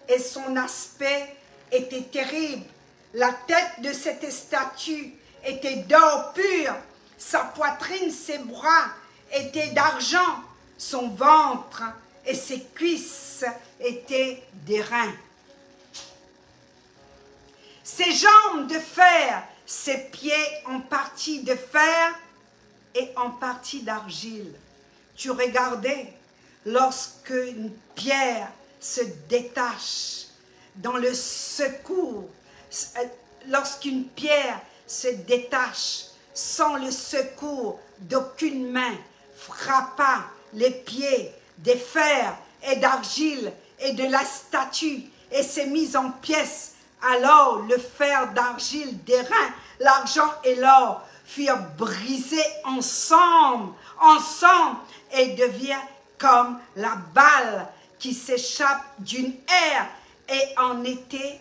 et son aspect était terrible. La tête de cette statue était d'or pur, sa poitrine, ses bras étaient d'argent, son ventre et ses cuisses étaient d'airain. Ses jambes de fer, ses pieds en partie de fer et en partie d'argile. Tu regardais lorsqu'une pierre se détache dans le secours, lorsqu'une pierre se détache sans le secours d'aucune main, frappa les pieds des fers et d'argile et de la statue et s'est mise en pièces. Alors le fer d'argile, d'airain, l'argent et l'or furent brisés ensemble et devient comme la balle qui s'échappe d'une aire, et en été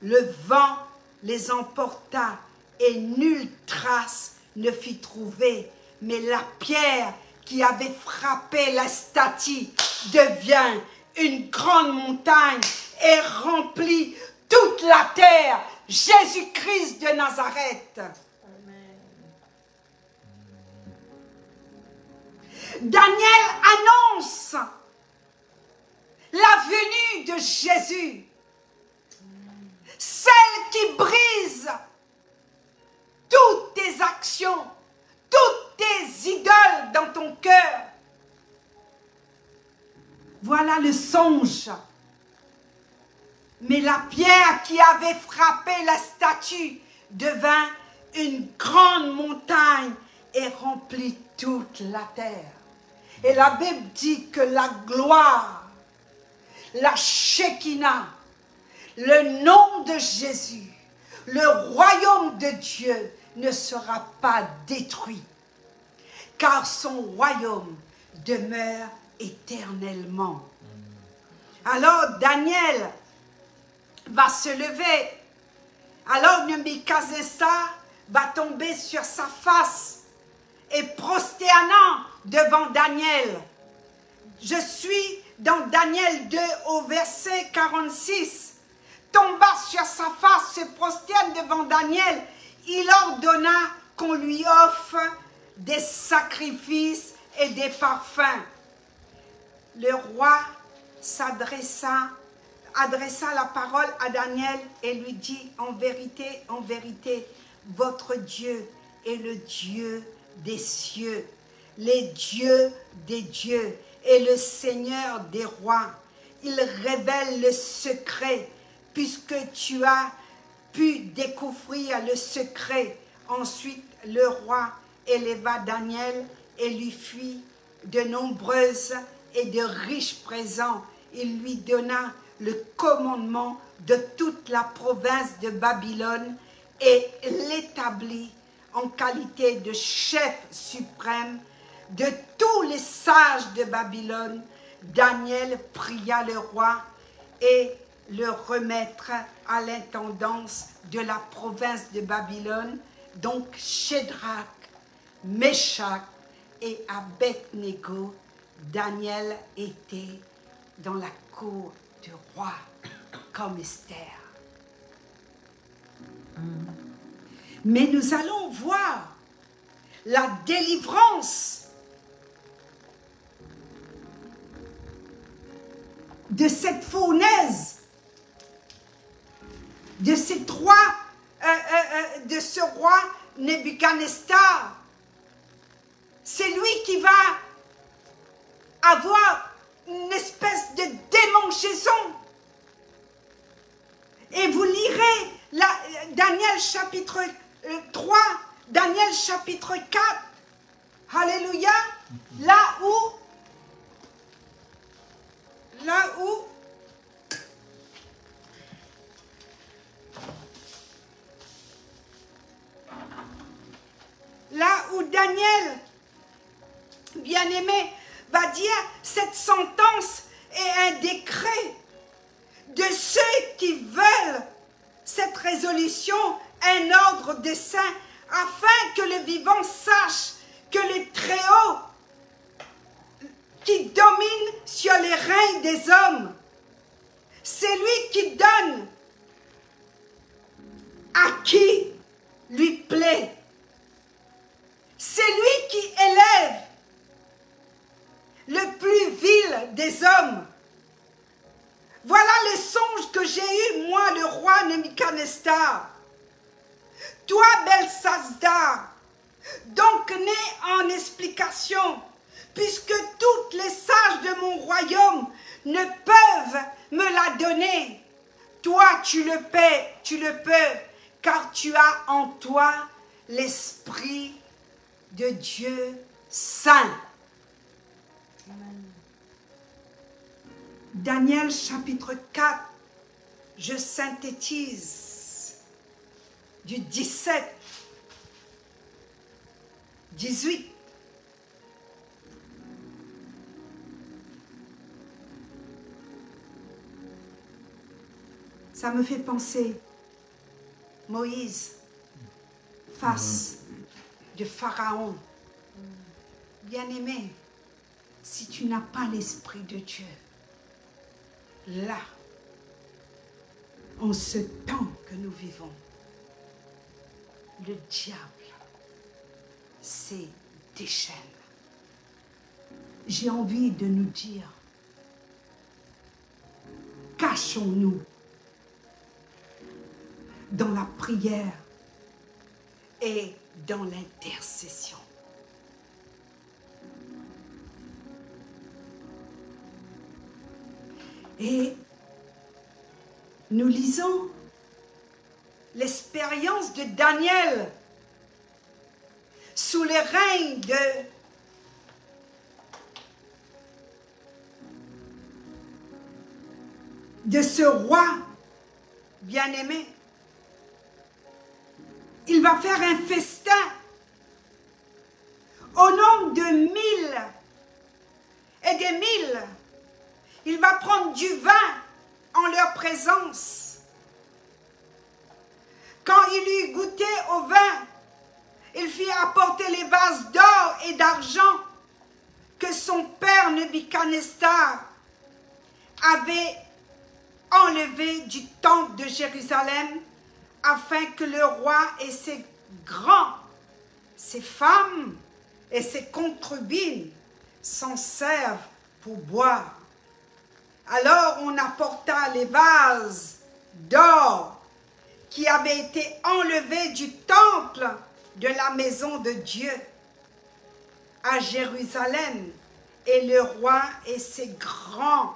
le vent les emporta et nulle trace ne fut trouvée, mais la pierre qui avait frappé la statue devient une grande montagne et remplit toute la terre. Jésus-Christ de Nazareth. Amen. Daniel annonce la venue de Jésus, celle qui brise toutes tes actions, toutes tes idoles dans ton cœur. Voilà le songe. Mais la pierre qui avait frappé la statue devint une grande montagne et remplit toute la terre. Et la Bible dit que la gloire, la Shekinah, le nom de Jésus, le royaume de Dieu ne sera pas détruit, car son royaume demeure éternellement. Alors Daniel va se lever. Alors Nebuchadnezzar va tomber sur sa face et prosternant devant Daniel. Je suis dans Daniel 2 au verset 46. Tomba sur sa face, se prosterne devant Daniel. Il ordonna qu'on lui offre des sacrifices et des parfums. Le roi adressa la parole à Daniel et lui dit, en vérité, votre Dieu est le Dieu des cieux, les dieux des dieux et le Seigneur des rois. Il révèle le secret, puisque tu as pu découvrir le secret. Ensuite, le roi éleva Daniel et lui fit de nombreuses et de riches présents. Il lui donna le commandement de toute la province de Babylone et l'établit en qualité de chef suprême de tous les sages de Babylone. Daniel pria le roi et le remettre à l'intendance de la province de Babylone. Donc Shadrach, Meshach et Abednego, Daniel était dans la cour du roi comme Esther. Mais nous allons voir la délivrance de cette fournaise, de ces de ce roi Nebuchadnezzar. C'est lui qui va avoir une espèce de démangeaison. Et vous lirez Daniel chapitre 3, Daniel chapitre 4. Alléluia. Là où Daniel, bien-aimé, va dire cette sentence est un décret de ceux qui veulent cette résolution, un ordre des saints, afin que le vivant sache que le Très-Haut qui domine sur les règnes des hommes, c'est lui qui donne à qui lui plaît. C'est lui qui élève le plus vil des hommes. Voilà le songe que j'ai eu, moi, le roi Nebuchadnezzar. Toi, Belshazzar, donc né en explication, puisque toutes les sages de mon royaume ne peuvent me la donner. Toi, tu le peux, car tu as en toi l'Esprit de Dieu Saint. Amen. Daniel chapitre 4, je synthétise du 17, 18. Ça me fait penser, Moïse, face de Pharaon. Bien-aimé, si tu n'as pas l'Esprit de Dieu, là, en ce temps que nous vivons, le diable se déchaîne. J'ai envie de nous dire, cachons-nous dans la prière et dans l'intercession. Et nous lisons l'expérience de Daniel sous le règne de ce roi bien-aimé. Il va faire un festin au nombre de 1000 et des 1000. Il va prendre du vin en leur présence. Quand il eut goûté au vin, il fit apporter les vases d'or et d'argent que son père Nebuchadnezzar avait enlevés du temple de Jérusalem, afin que le roi et ses grands, ses femmes et ses concubines s'en servent pour boire. Alors on apporta les vases d'or qui avaient été enlevés du temple de la maison de Dieu à Jérusalem, et le roi et ses grands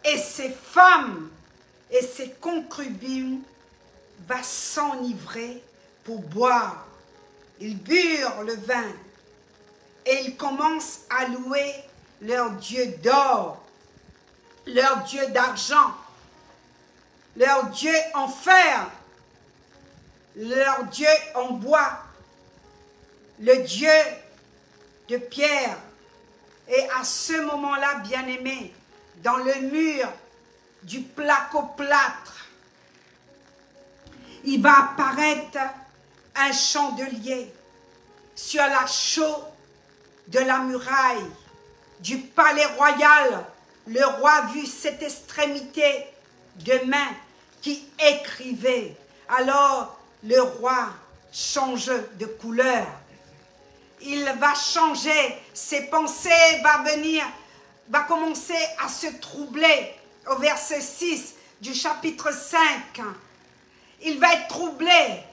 et ses femmes et ses concubines va s'enivrer pour boire. Ils burent le vin et ils commencent à louer leur Dieu d'or, leur Dieu d'argent, leur Dieu en fer, leur Dieu en bois, le Dieu de pierre. Et à ce moment-là, bien-aimés, dans le mur du placo-plâtre, il va apparaître un chandelier sur la chaux de la muraille du palais royal. Le roi vit cette extrémité de main qui écrivait. Alors le roi change de couleur. Il va changer, ses pensées va commencer à se troubler. Au verset 6 du chapitre 5, il va être troublé.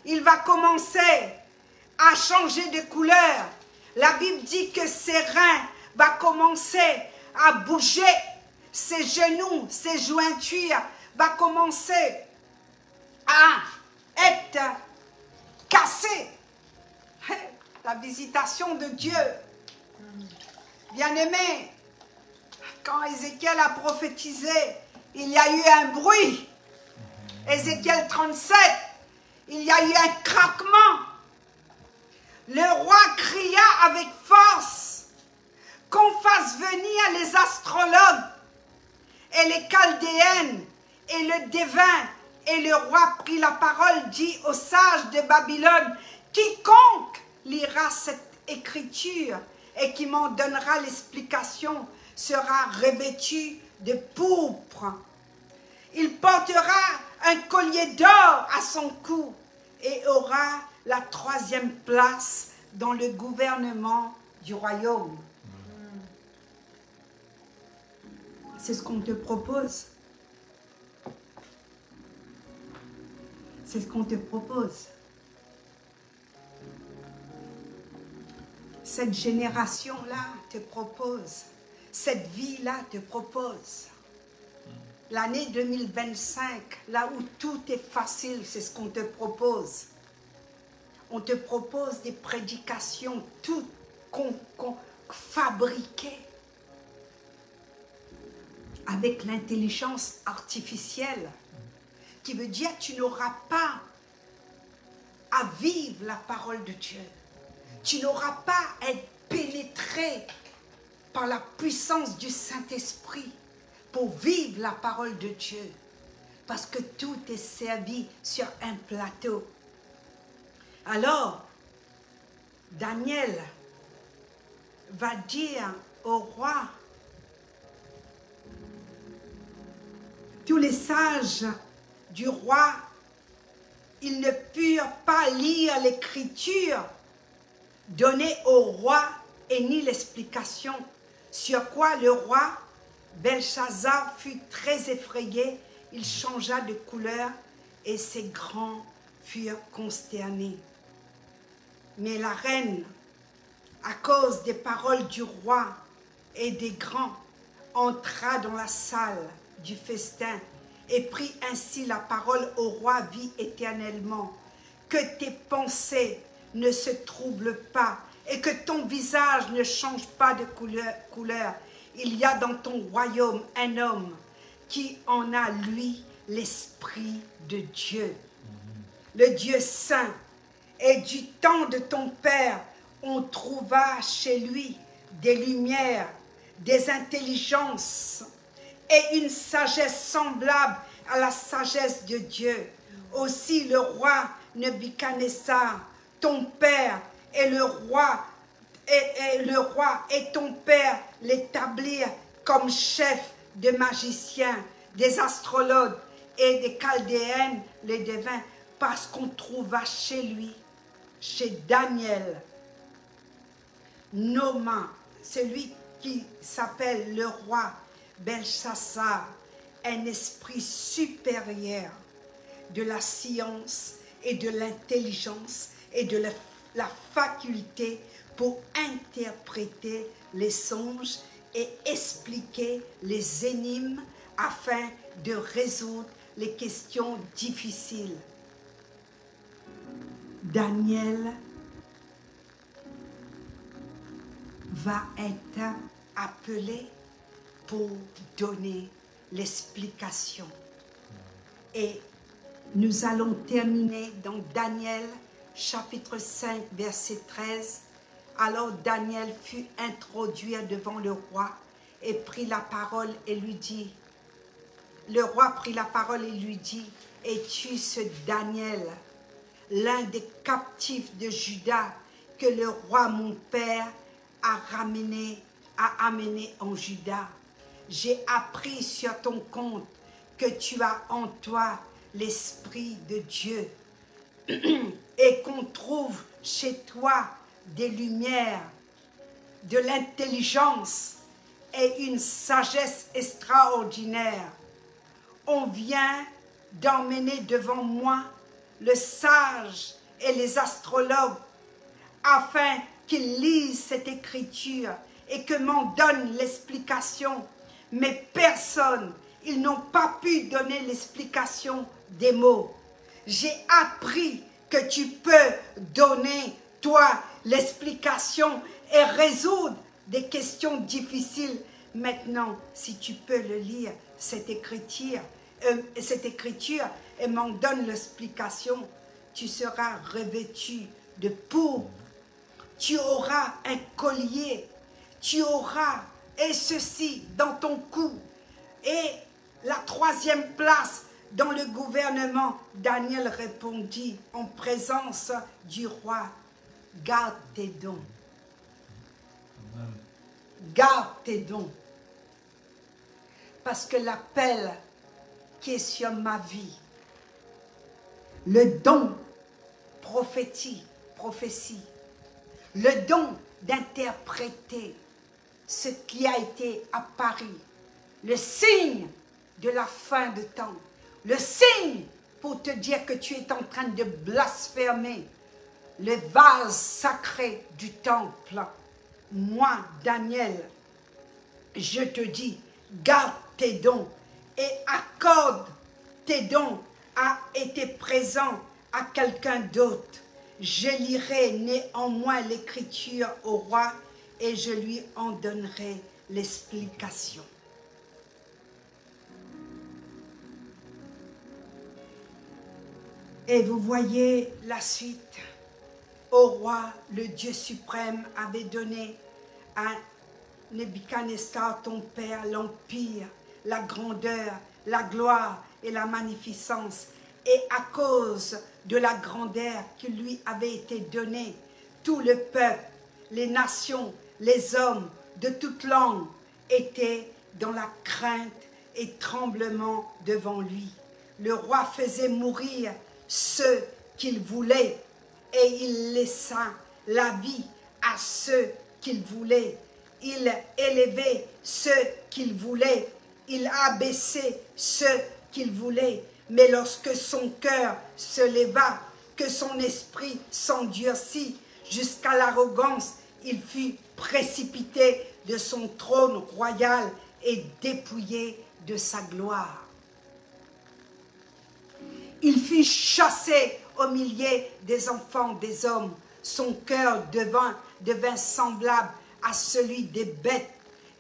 Il va commencer à changer de couleur. La Bible dit que ses reins vont commencer à bouger. Ses genoux, ses jointures vont commencer à être cassés. La visitation de Dieu. Bien-aimé, quand Ézéchiel a prophétisé, il y a eu un bruit. Ézéchiel 37, il y a eu un craquement. Le roi cria avec force qu'on fasse venir les astrologues et les chaldéennes et le devin. Et le roi prit la parole, dit aux sages de Babylone, quiconque lira cette écriture et qui m'en donnera l'explication sera revêtu de pourpre. Il portera un collier d'or à son cou et aura la 3e place dans le gouvernement du royaume. C'est ce qu'on te propose. C'est ce qu'on te propose. Cette génération-là te propose. Cette vie-là te propose. L'année 2025, là où tout est facile, c'est ce qu'on te propose. On te propose des prédications toutes fabriquées avec l'intelligence artificielle, qui veut dire que tu n'auras pas à vivre la parole de Dieu. Tu n'auras pas à être pénétré par la puissance du Saint-Esprit pour vivre la parole de Dieu. Parce que tout est servi sur un plateau. Alors, Daniel va dire au roi, tous les sages du roi, ils ne purent pas lire l'écriture donnée au roi et ni l'explication, sur quoi le roi Belshazzar fut très effrayé, il changea de couleur et ses grands furent consternés. Mais la reine, à cause des paroles du roi et des grands, entra dans la salle du festin et prit ainsi la parole au roi, vit éternellement. Que tes pensées ne se troublent pas et que ton visage ne change pas de couleur. Il y a dans ton royaume un homme qui en a, lui, l'Esprit de Dieu, le Dieu saint. Et du temps de ton père, on trouva chez lui des lumières, des intelligences et une sagesse semblable à la sagesse de Dieu. Aussi le roi Nebuchadnezzar, ton père, et le roi et ton père l'établirent comme chef de magiciens, des astrologues et des chaldéennes, les devins, parce qu'on trouva chez lui, chez Daniel, nommant celui qui s'appelle le roi Belshazzar, un esprit supérieur de la science et de l'intelligence et de la faculté pour interpréter les songes et expliquer les énigmes afin de résoudre les questions difficiles. Daniel va être appelé pour donner l'explication. Et nous allons terminer dans Daniel chapitre 5 verset 13. Alors Daniel fut introduit devant le roi et prit la parole et lui dit, le roi prit la parole et lui dit, es-tu ce Daniel, l'un des captifs de Juda que le roi mon père a amené en Juda? J'ai appris sur ton compte que tu as en toi l'Esprit de Dieu et qu'on trouve chez toi des lumières, de l'intelligence et une sagesse extraordinaire. On vient d'emmener devant moi le sage et les astrologues afin qu'ils lisent cette écriture et que m'en donnent l'explication. Mais personne, ils n'ont pas pu donner l'explication des mots. J'ai appris que tu peux donner, toi, l'explication et résoudre des questions difficiles. Maintenant, si tu peux le lire, cette écriture et m'en donne l'explication, tu seras revêtu de pourpre. Tu auras un collier, tu auras et ceci dans ton cou. Et la troisième place dans le gouvernement. Daniel répondit en présence du roi, garde tes dons. Amen. Garde tes dons. Parce que l'appel qui est sur ma vie, le don prophétie, le don d'interpréter ce qui a été à Paris, le signe de la fin de temps, le signe pour te dire que tu es en train de blasphémer le vase sacré du temple. Moi, Daniel, je te dis, garde tes dons et accorde tes dons à été présent à quelqu'un d'autre. Je lirai néanmoins l'écriture au roi et je lui en donnerai l'explication. Et vous voyez la suite. Au roi, le Dieu suprême avait donné à Nebuchadnezzar, ton père, l'empire, la grandeur, la gloire et la magnificence. Et à cause de la grandeur qui lui avait été donnée, tout le peuple, les nations, les hommes de toute langue étaient dans la crainte et tremblement devant lui. Le roi faisait mourir ceux qu'il voulait et il laissa la vie à ceux qu'il voulait. Il élevait ceux qu'il voulait. Il abaissait ceux qu'il voulait. Mais lorsque son cœur se leva, que son esprit s'endurcit jusqu'à l'arrogance, il fut précipité de son trône royal et dépouillé de sa gloire. Il fut chassé au milieu des enfants des hommes. Son cœur devint semblable à celui des bêtes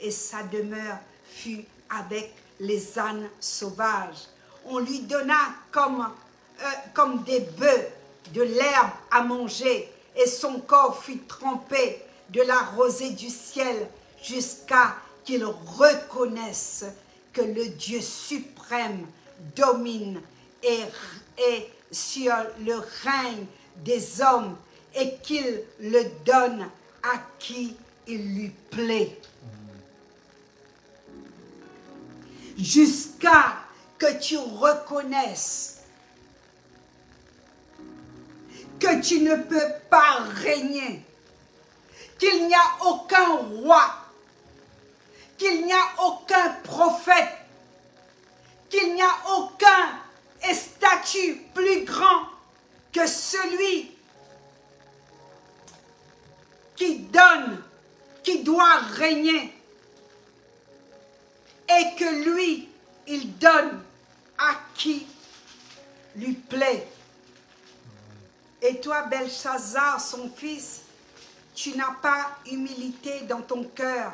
et sa demeure fut avec les ânes sauvages. On lui donna comme des bœufs de l'herbe à manger et son corps fut trempé de la rosée du ciel jusqu'à qu'il reconnaisse que le Dieu suprême domine et sur le règne des hommes et qu'il le donne à qui il lui plaît. Jusqu'à que tu reconnaisses que tu ne peux pas régner, qu'il n'y a aucun roi, qu'il n'y a aucun prophète, qu'il n'y a aucun statut plus grand que celui qui donne, qui doit régner, et que lui, il donne à qui lui plaît. Et toi, Belshazzar, son fils, tu n'as pas humilité dans ton cœur.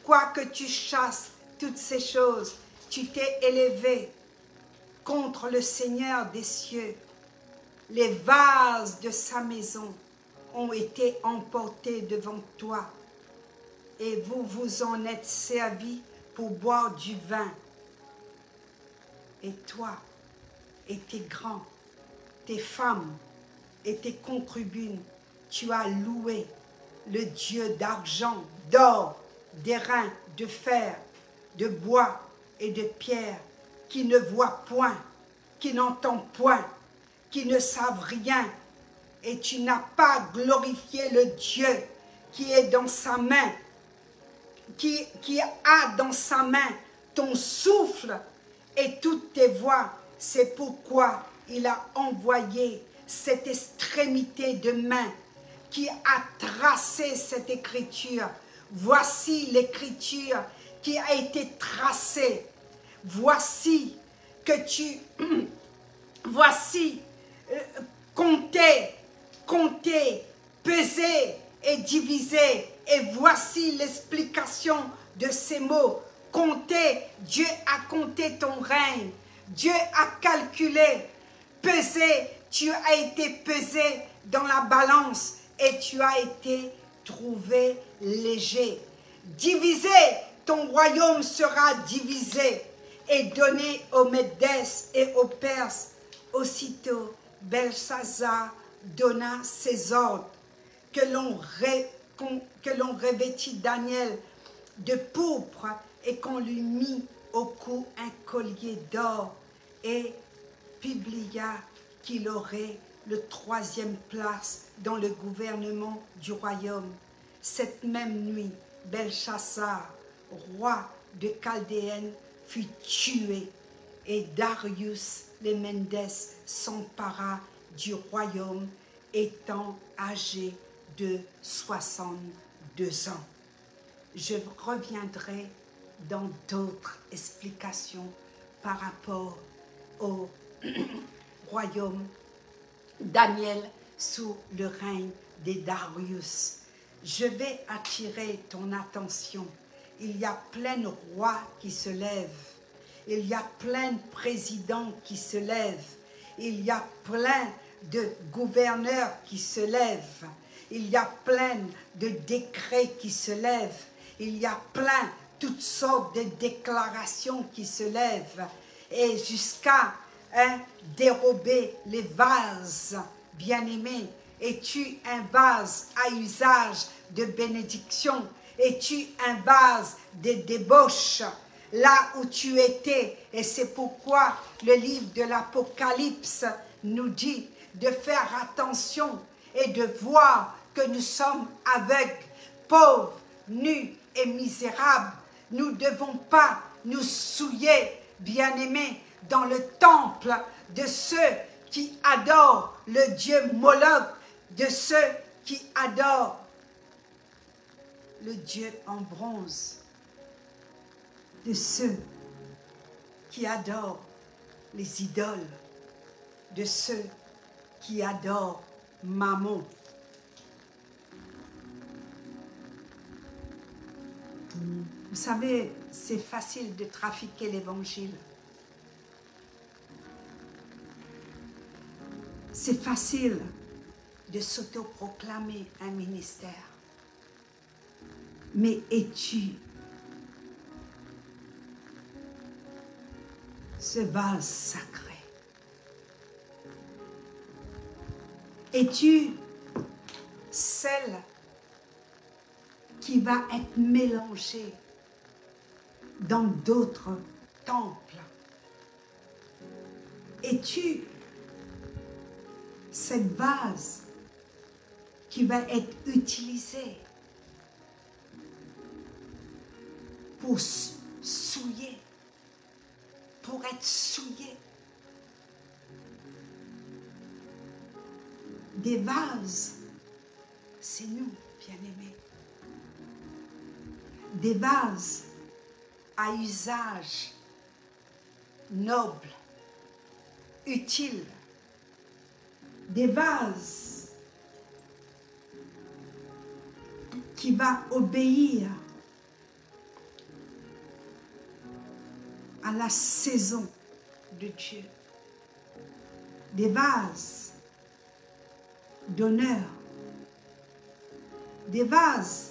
Quoique tu chasses toutes ces choses, tu t'es élevé contre le Seigneur des cieux. Les vases de sa maison ont été emportés devant toi, et vous vous en êtes servis pour boire du vin. Et toi, et tes grands, tes femmes, et tes concubines, tu as loué le Dieu d'argent, d'or, d'airain, de fer, de bois et de pierre, qui ne voit point, qui n'entend point, qui ne savent rien, et tu n'as pas glorifié le Dieu qui est dans sa main, qui a dans sa main ton souffle et toutes tes voies. C'est pourquoi il a envoyé cette extrémité de main qui a tracé cette écriture. Voici l'écriture qui a été tracée. Voici que tu... voici, compter, peser et diviser. Et voici l'explication de ces mots. Compter, Dieu a compté ton règne. Dieu a calculé, pesé, tu as été pesé dans la balance et tu as été trouvé léger. Divisé, ton royaume sera divisé et donné aux Médès et aux Perses. Aussitôt, Belshazzar donna ses ordres que l'on revêtit Daniel de pourpre et qu'on lui mit au cou un collier d'or et publia qu'il aurait le 3e place dans le gouvernement du royaume. Cette même nuit, Belshazzar, roi de Chaldéenne, fut tué et Darius les Médès s'empara du royaume étant âgé de 62 ans. Je reviendrai dans d'autres explications par rapport au royaume Daniel sous le règne de Darius. Je vais attirer ton attention. Il y a plein de rois qui se lèvent. Il y a plein de présidents qui se lèvent. Il y a plein de gouverneurs qui se lèvent. Il y a plein de décrets qui se lèvent. Il y a toutes sortes de déclarations qui se lèvent. Et jusqu'à dérober les vases, bien-aimé. Es-tu un vase à usage de bénédiction? Es-tu un vase de débauche? Là où tu étais, et c'est pourquoi le livre de l'Apocalypse nous dit de faire attention et de voir que nous sommes aveugles, pauvres, nus et misérables. Nous ne devons pas nous souiller, bien-aimés, dans le temple de ceux qui adorent le dieu Moloch, de ceux qui adorent le dieu en bronze, de ceux qui adorent les idoles, de ceux qui adorent Mammon. Vous savez, c'est facile de trafiquer l'évangile. C'est facile de s'autoproclamer un ministère. Mais es-tu ce vase sacré? Es-tu celle qui va être mélangée dans d'autres temples? Es-tu cette vase qui va être utilisée pour souiller, pour être souillé? Des vases, c'est nous, bien-aimés. Des vases à usage noble, utile. Des vases qui va obéir à la saison de Dieu. Des vases d'honneur. Des vases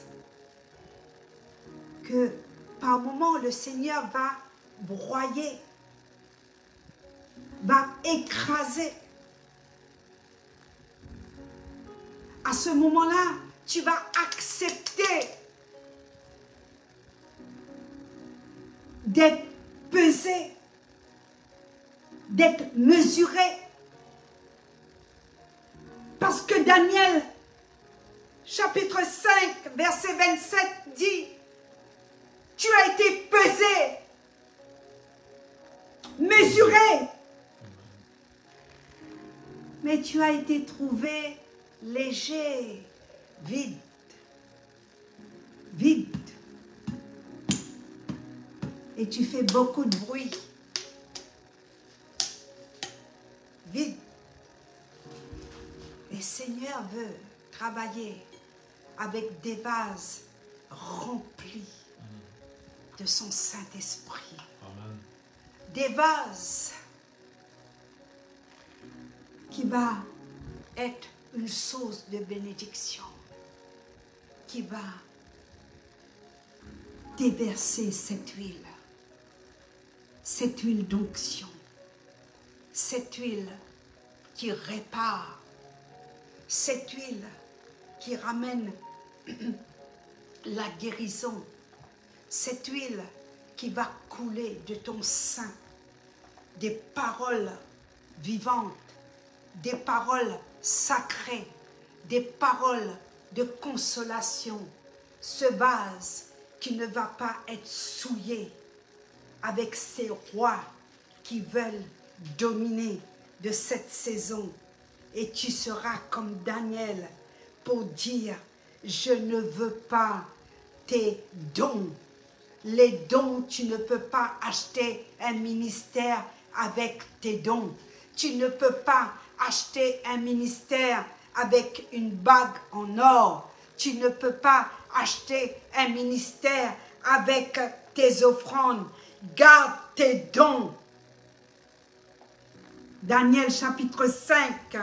que par moment le Seigneur va broyer, va écraser. À ce moment-là, tu vas accepter d'être pesé, d'être mesuré. Parce que Daniel, chapitre 5, verset 27 dit, tu as été pesé, mesuré, mais tu as été trouvé léger, vide, vide. Et tu fais beaucoup de bruit. Vide. Le Seigneur veut travailler avec des vases remplis de son Saint-Esprit. Des vases qui va être une source de bénédiction, qui va déverser cette huile d'onction, cette huile qui répare, cette huile qui ramène la guérison, cette huile qui va couler de ton sein, des paroles vivantes, des paroles sacrées, des paroles de consolation, ce vase qui ne va pas être souillé avec ces rois qui veulent dominer de cette saison. Et tu seras comme Daniel pour dire, je ne veux pas tes dons. Les dons, tu ne peux pas acheter un ministère avec tes dons. Tu ne peux pas acheter un ministère avec une bague en or. Tu ne peux pas acheter un ministère avec tes offrandes. Garde tes dons. Daniel chapitre 5,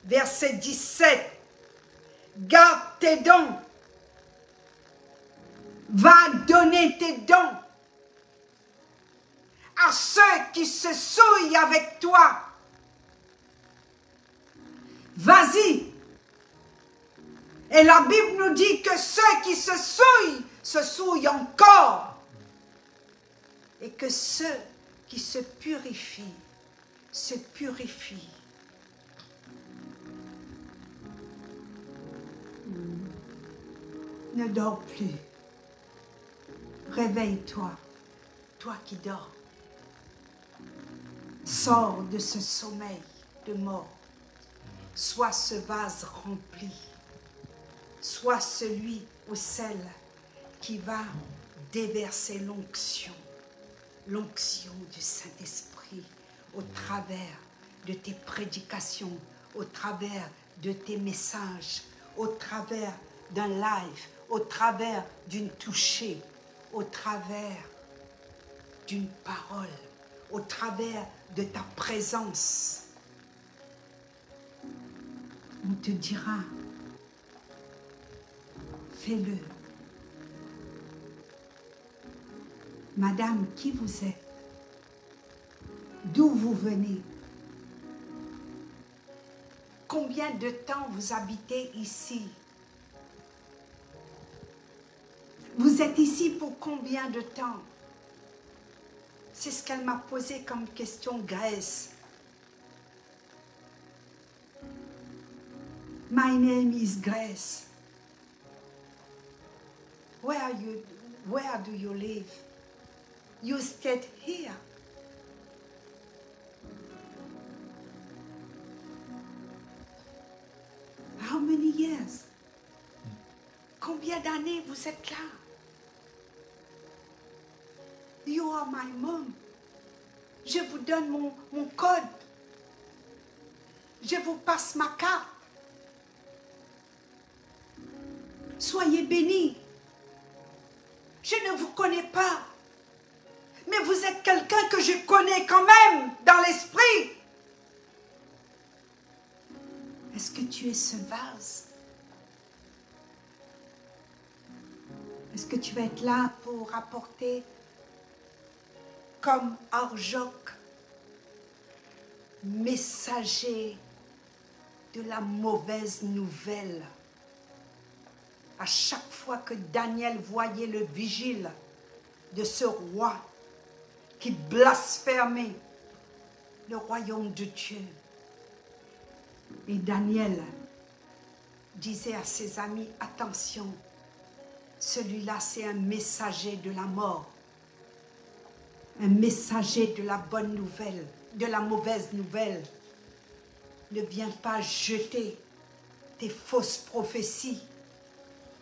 verset 17. Garde tes dons. Va donner tes dons à ceux qui se souillent avec toi. Vas-y. Et la Bible nous dit que ceux qui se souillent encore. Et que ceux qui se purifient. Ne dors plus. Réveille-toi, toi qui dors. Sors de ce sommeil de mort. Sois ce vase rempli. Sois celui ou celle qui va déverser l'onction du Saint-Esprit au travers de tes prédications, au travers de tes messages, au travers d'un live, au travers d'une touchée, au travers d'une parole, au travers de ta présence. On te dira, fais-le. Madame, qui vous êtes? D'où vous venez? Combien de temps vous habitez ici? Vous êtes ici pour combien de temps? C'est ce qu'elle m'a posé comme question, Grace. My name is Grace. Where do you live? You stayed here. How many years? Combien d'années vous êtes là? You are my mom. Je vous donne mon code. Je vous passe ma carte. Soyez bénis. Je ne vous connais pas. Mais vous êtes quelqu'un que je connais quand même dans l'esprit. Est-ce que tu es ce vase? Est-ce que tu vas être là pour apporter comme Arjoc, messager de la mauvaise nouvelle? À chaque fois que Daniel voyait le vigile de ce roi qui blasphémait le royaume de Dieu, et Daniel disait à ses amis, attention, celui-là c'est un messager de la mort, un messager de la bonne nouvelle, de la mauvaise nouvelle. Ne viens pas jeter tes fausses prophéties.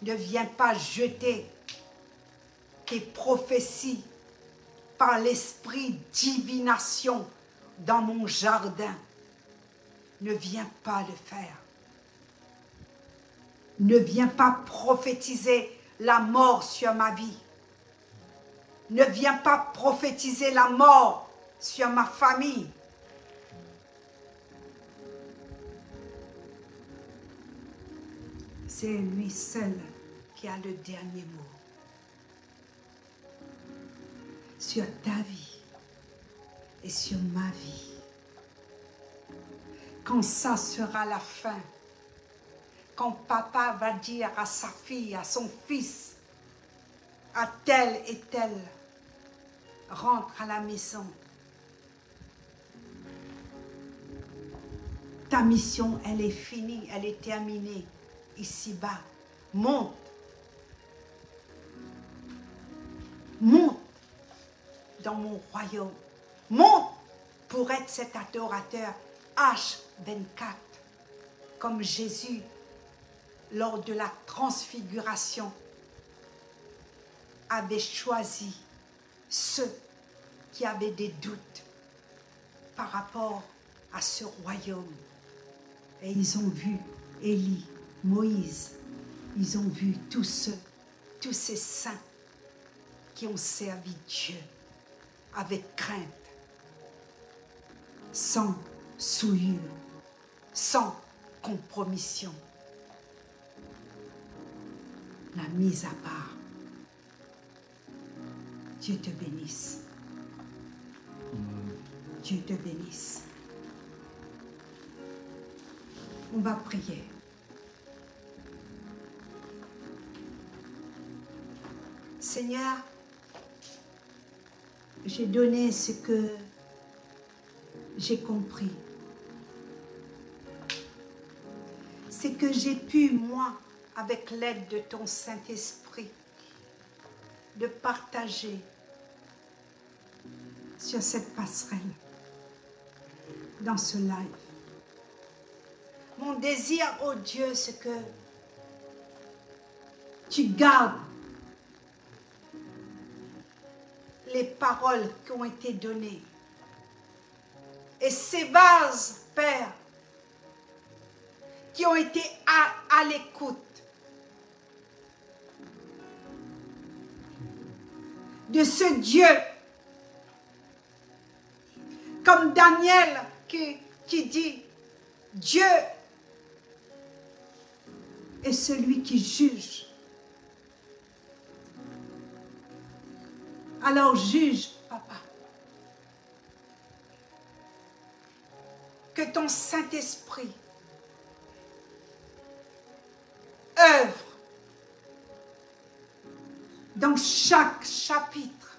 Ne viens pas jeter tes prophéties par l'esprit divination dans mon jardin. Ne viens pas le faire. Ne viens pas prophétiser la mort sur ma vie. Ne viens pas prophétiser la mort sur ma famille. C'est lui seul qui a le dernier mot sur ta vie et sur ma vie. Quand ça sera la fin, quand papa va dire à sa fille, à son fils, à tel et tel, rentre à la maison. Ta mission, elle est finie, elle est terminée. Ici-bas, monte. Monte dans mon royaume. Monte pour être cet adorateur H24, comme Jésus lors de la transfiguration avait choisi ceux qui avaient des doutes par rapport à ce royaume. Et ils ont vu Élie, Moïse, ils ont vu tous ces saints qui ont servi Dieu avec crainte, sans souillure, sans compromission. La mise à part. Dieu te bénisse. Dieu te bénisse. On va prier. Seigneur, j'ai donné ce que j'ai compris. C'est que j'ai pu, moi, avec l'aide de ton Saint-Esprit, de partager sur cette passerelle, dans ce live. Mon désir, oh Dieu, c'est que tu gardes les paroles qui ont été données. Et ces vases, Père, qui ont été à l'écoute de ce Dieu, comme Daniel qui dit, Dieu est celui qui juge. Alors juge, papa. Que ton Saint-Esprit œuvre dans chaque chapitre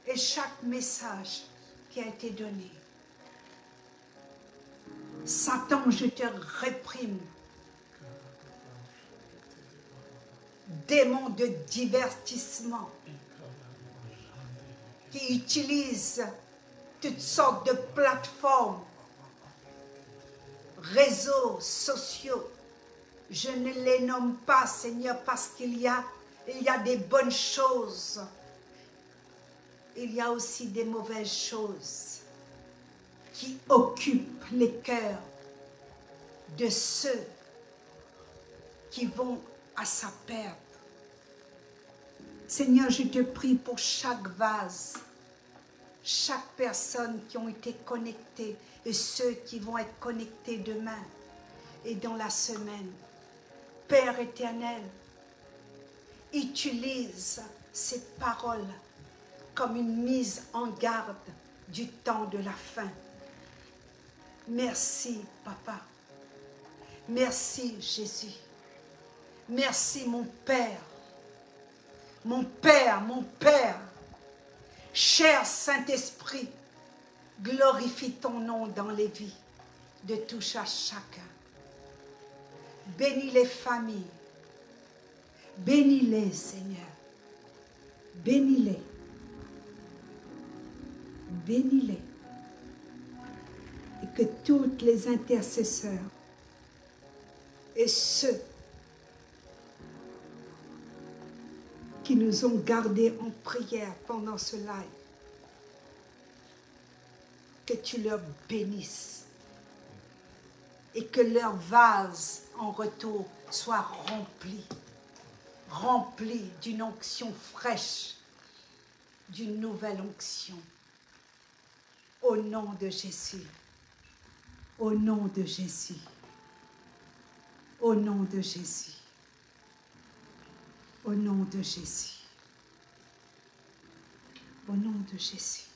et chaque message qui a été donné. Satan, je te réprime. Démon de divertissement qui utilise toutes sortes de plateformes, réseaux sociaux. Je ne les nomme pas, Seigneur, parce qu'il y a des bonnes choses. Il y a aussi des mauvaises choses qui occupent les cœurs de ceux qui vont à sa perte. Seigneur, je te prie pour chaque vase, chaque personne qui ont été connectées et ceux qui vont être connectés demain et dans la semaine. Père éternel, utilise ces paroles comme une mise en garde du temps de la fin. Merci, Papa. Merci, Jésus. Merci, mon Père. Mon Père, mon Père. Cher Saint-Esprit, glorifie ton nom dans les vies de tout à chacun. Bénis les familles. Bénis-les, Seigneur. Bénis-les. Bénis-les. Et que tous les intercesseurs et ceux qui nous ont gardés en prière pendant ce live, que tu leur bénisses et que leur vase en retour soit rempli d'une onction fraîche, d'une nouvelle onction. Au nom de Jésus. Au nom de Jésus. Au nom de Jésus. Au nom de Jésus. Au nom de Jésus.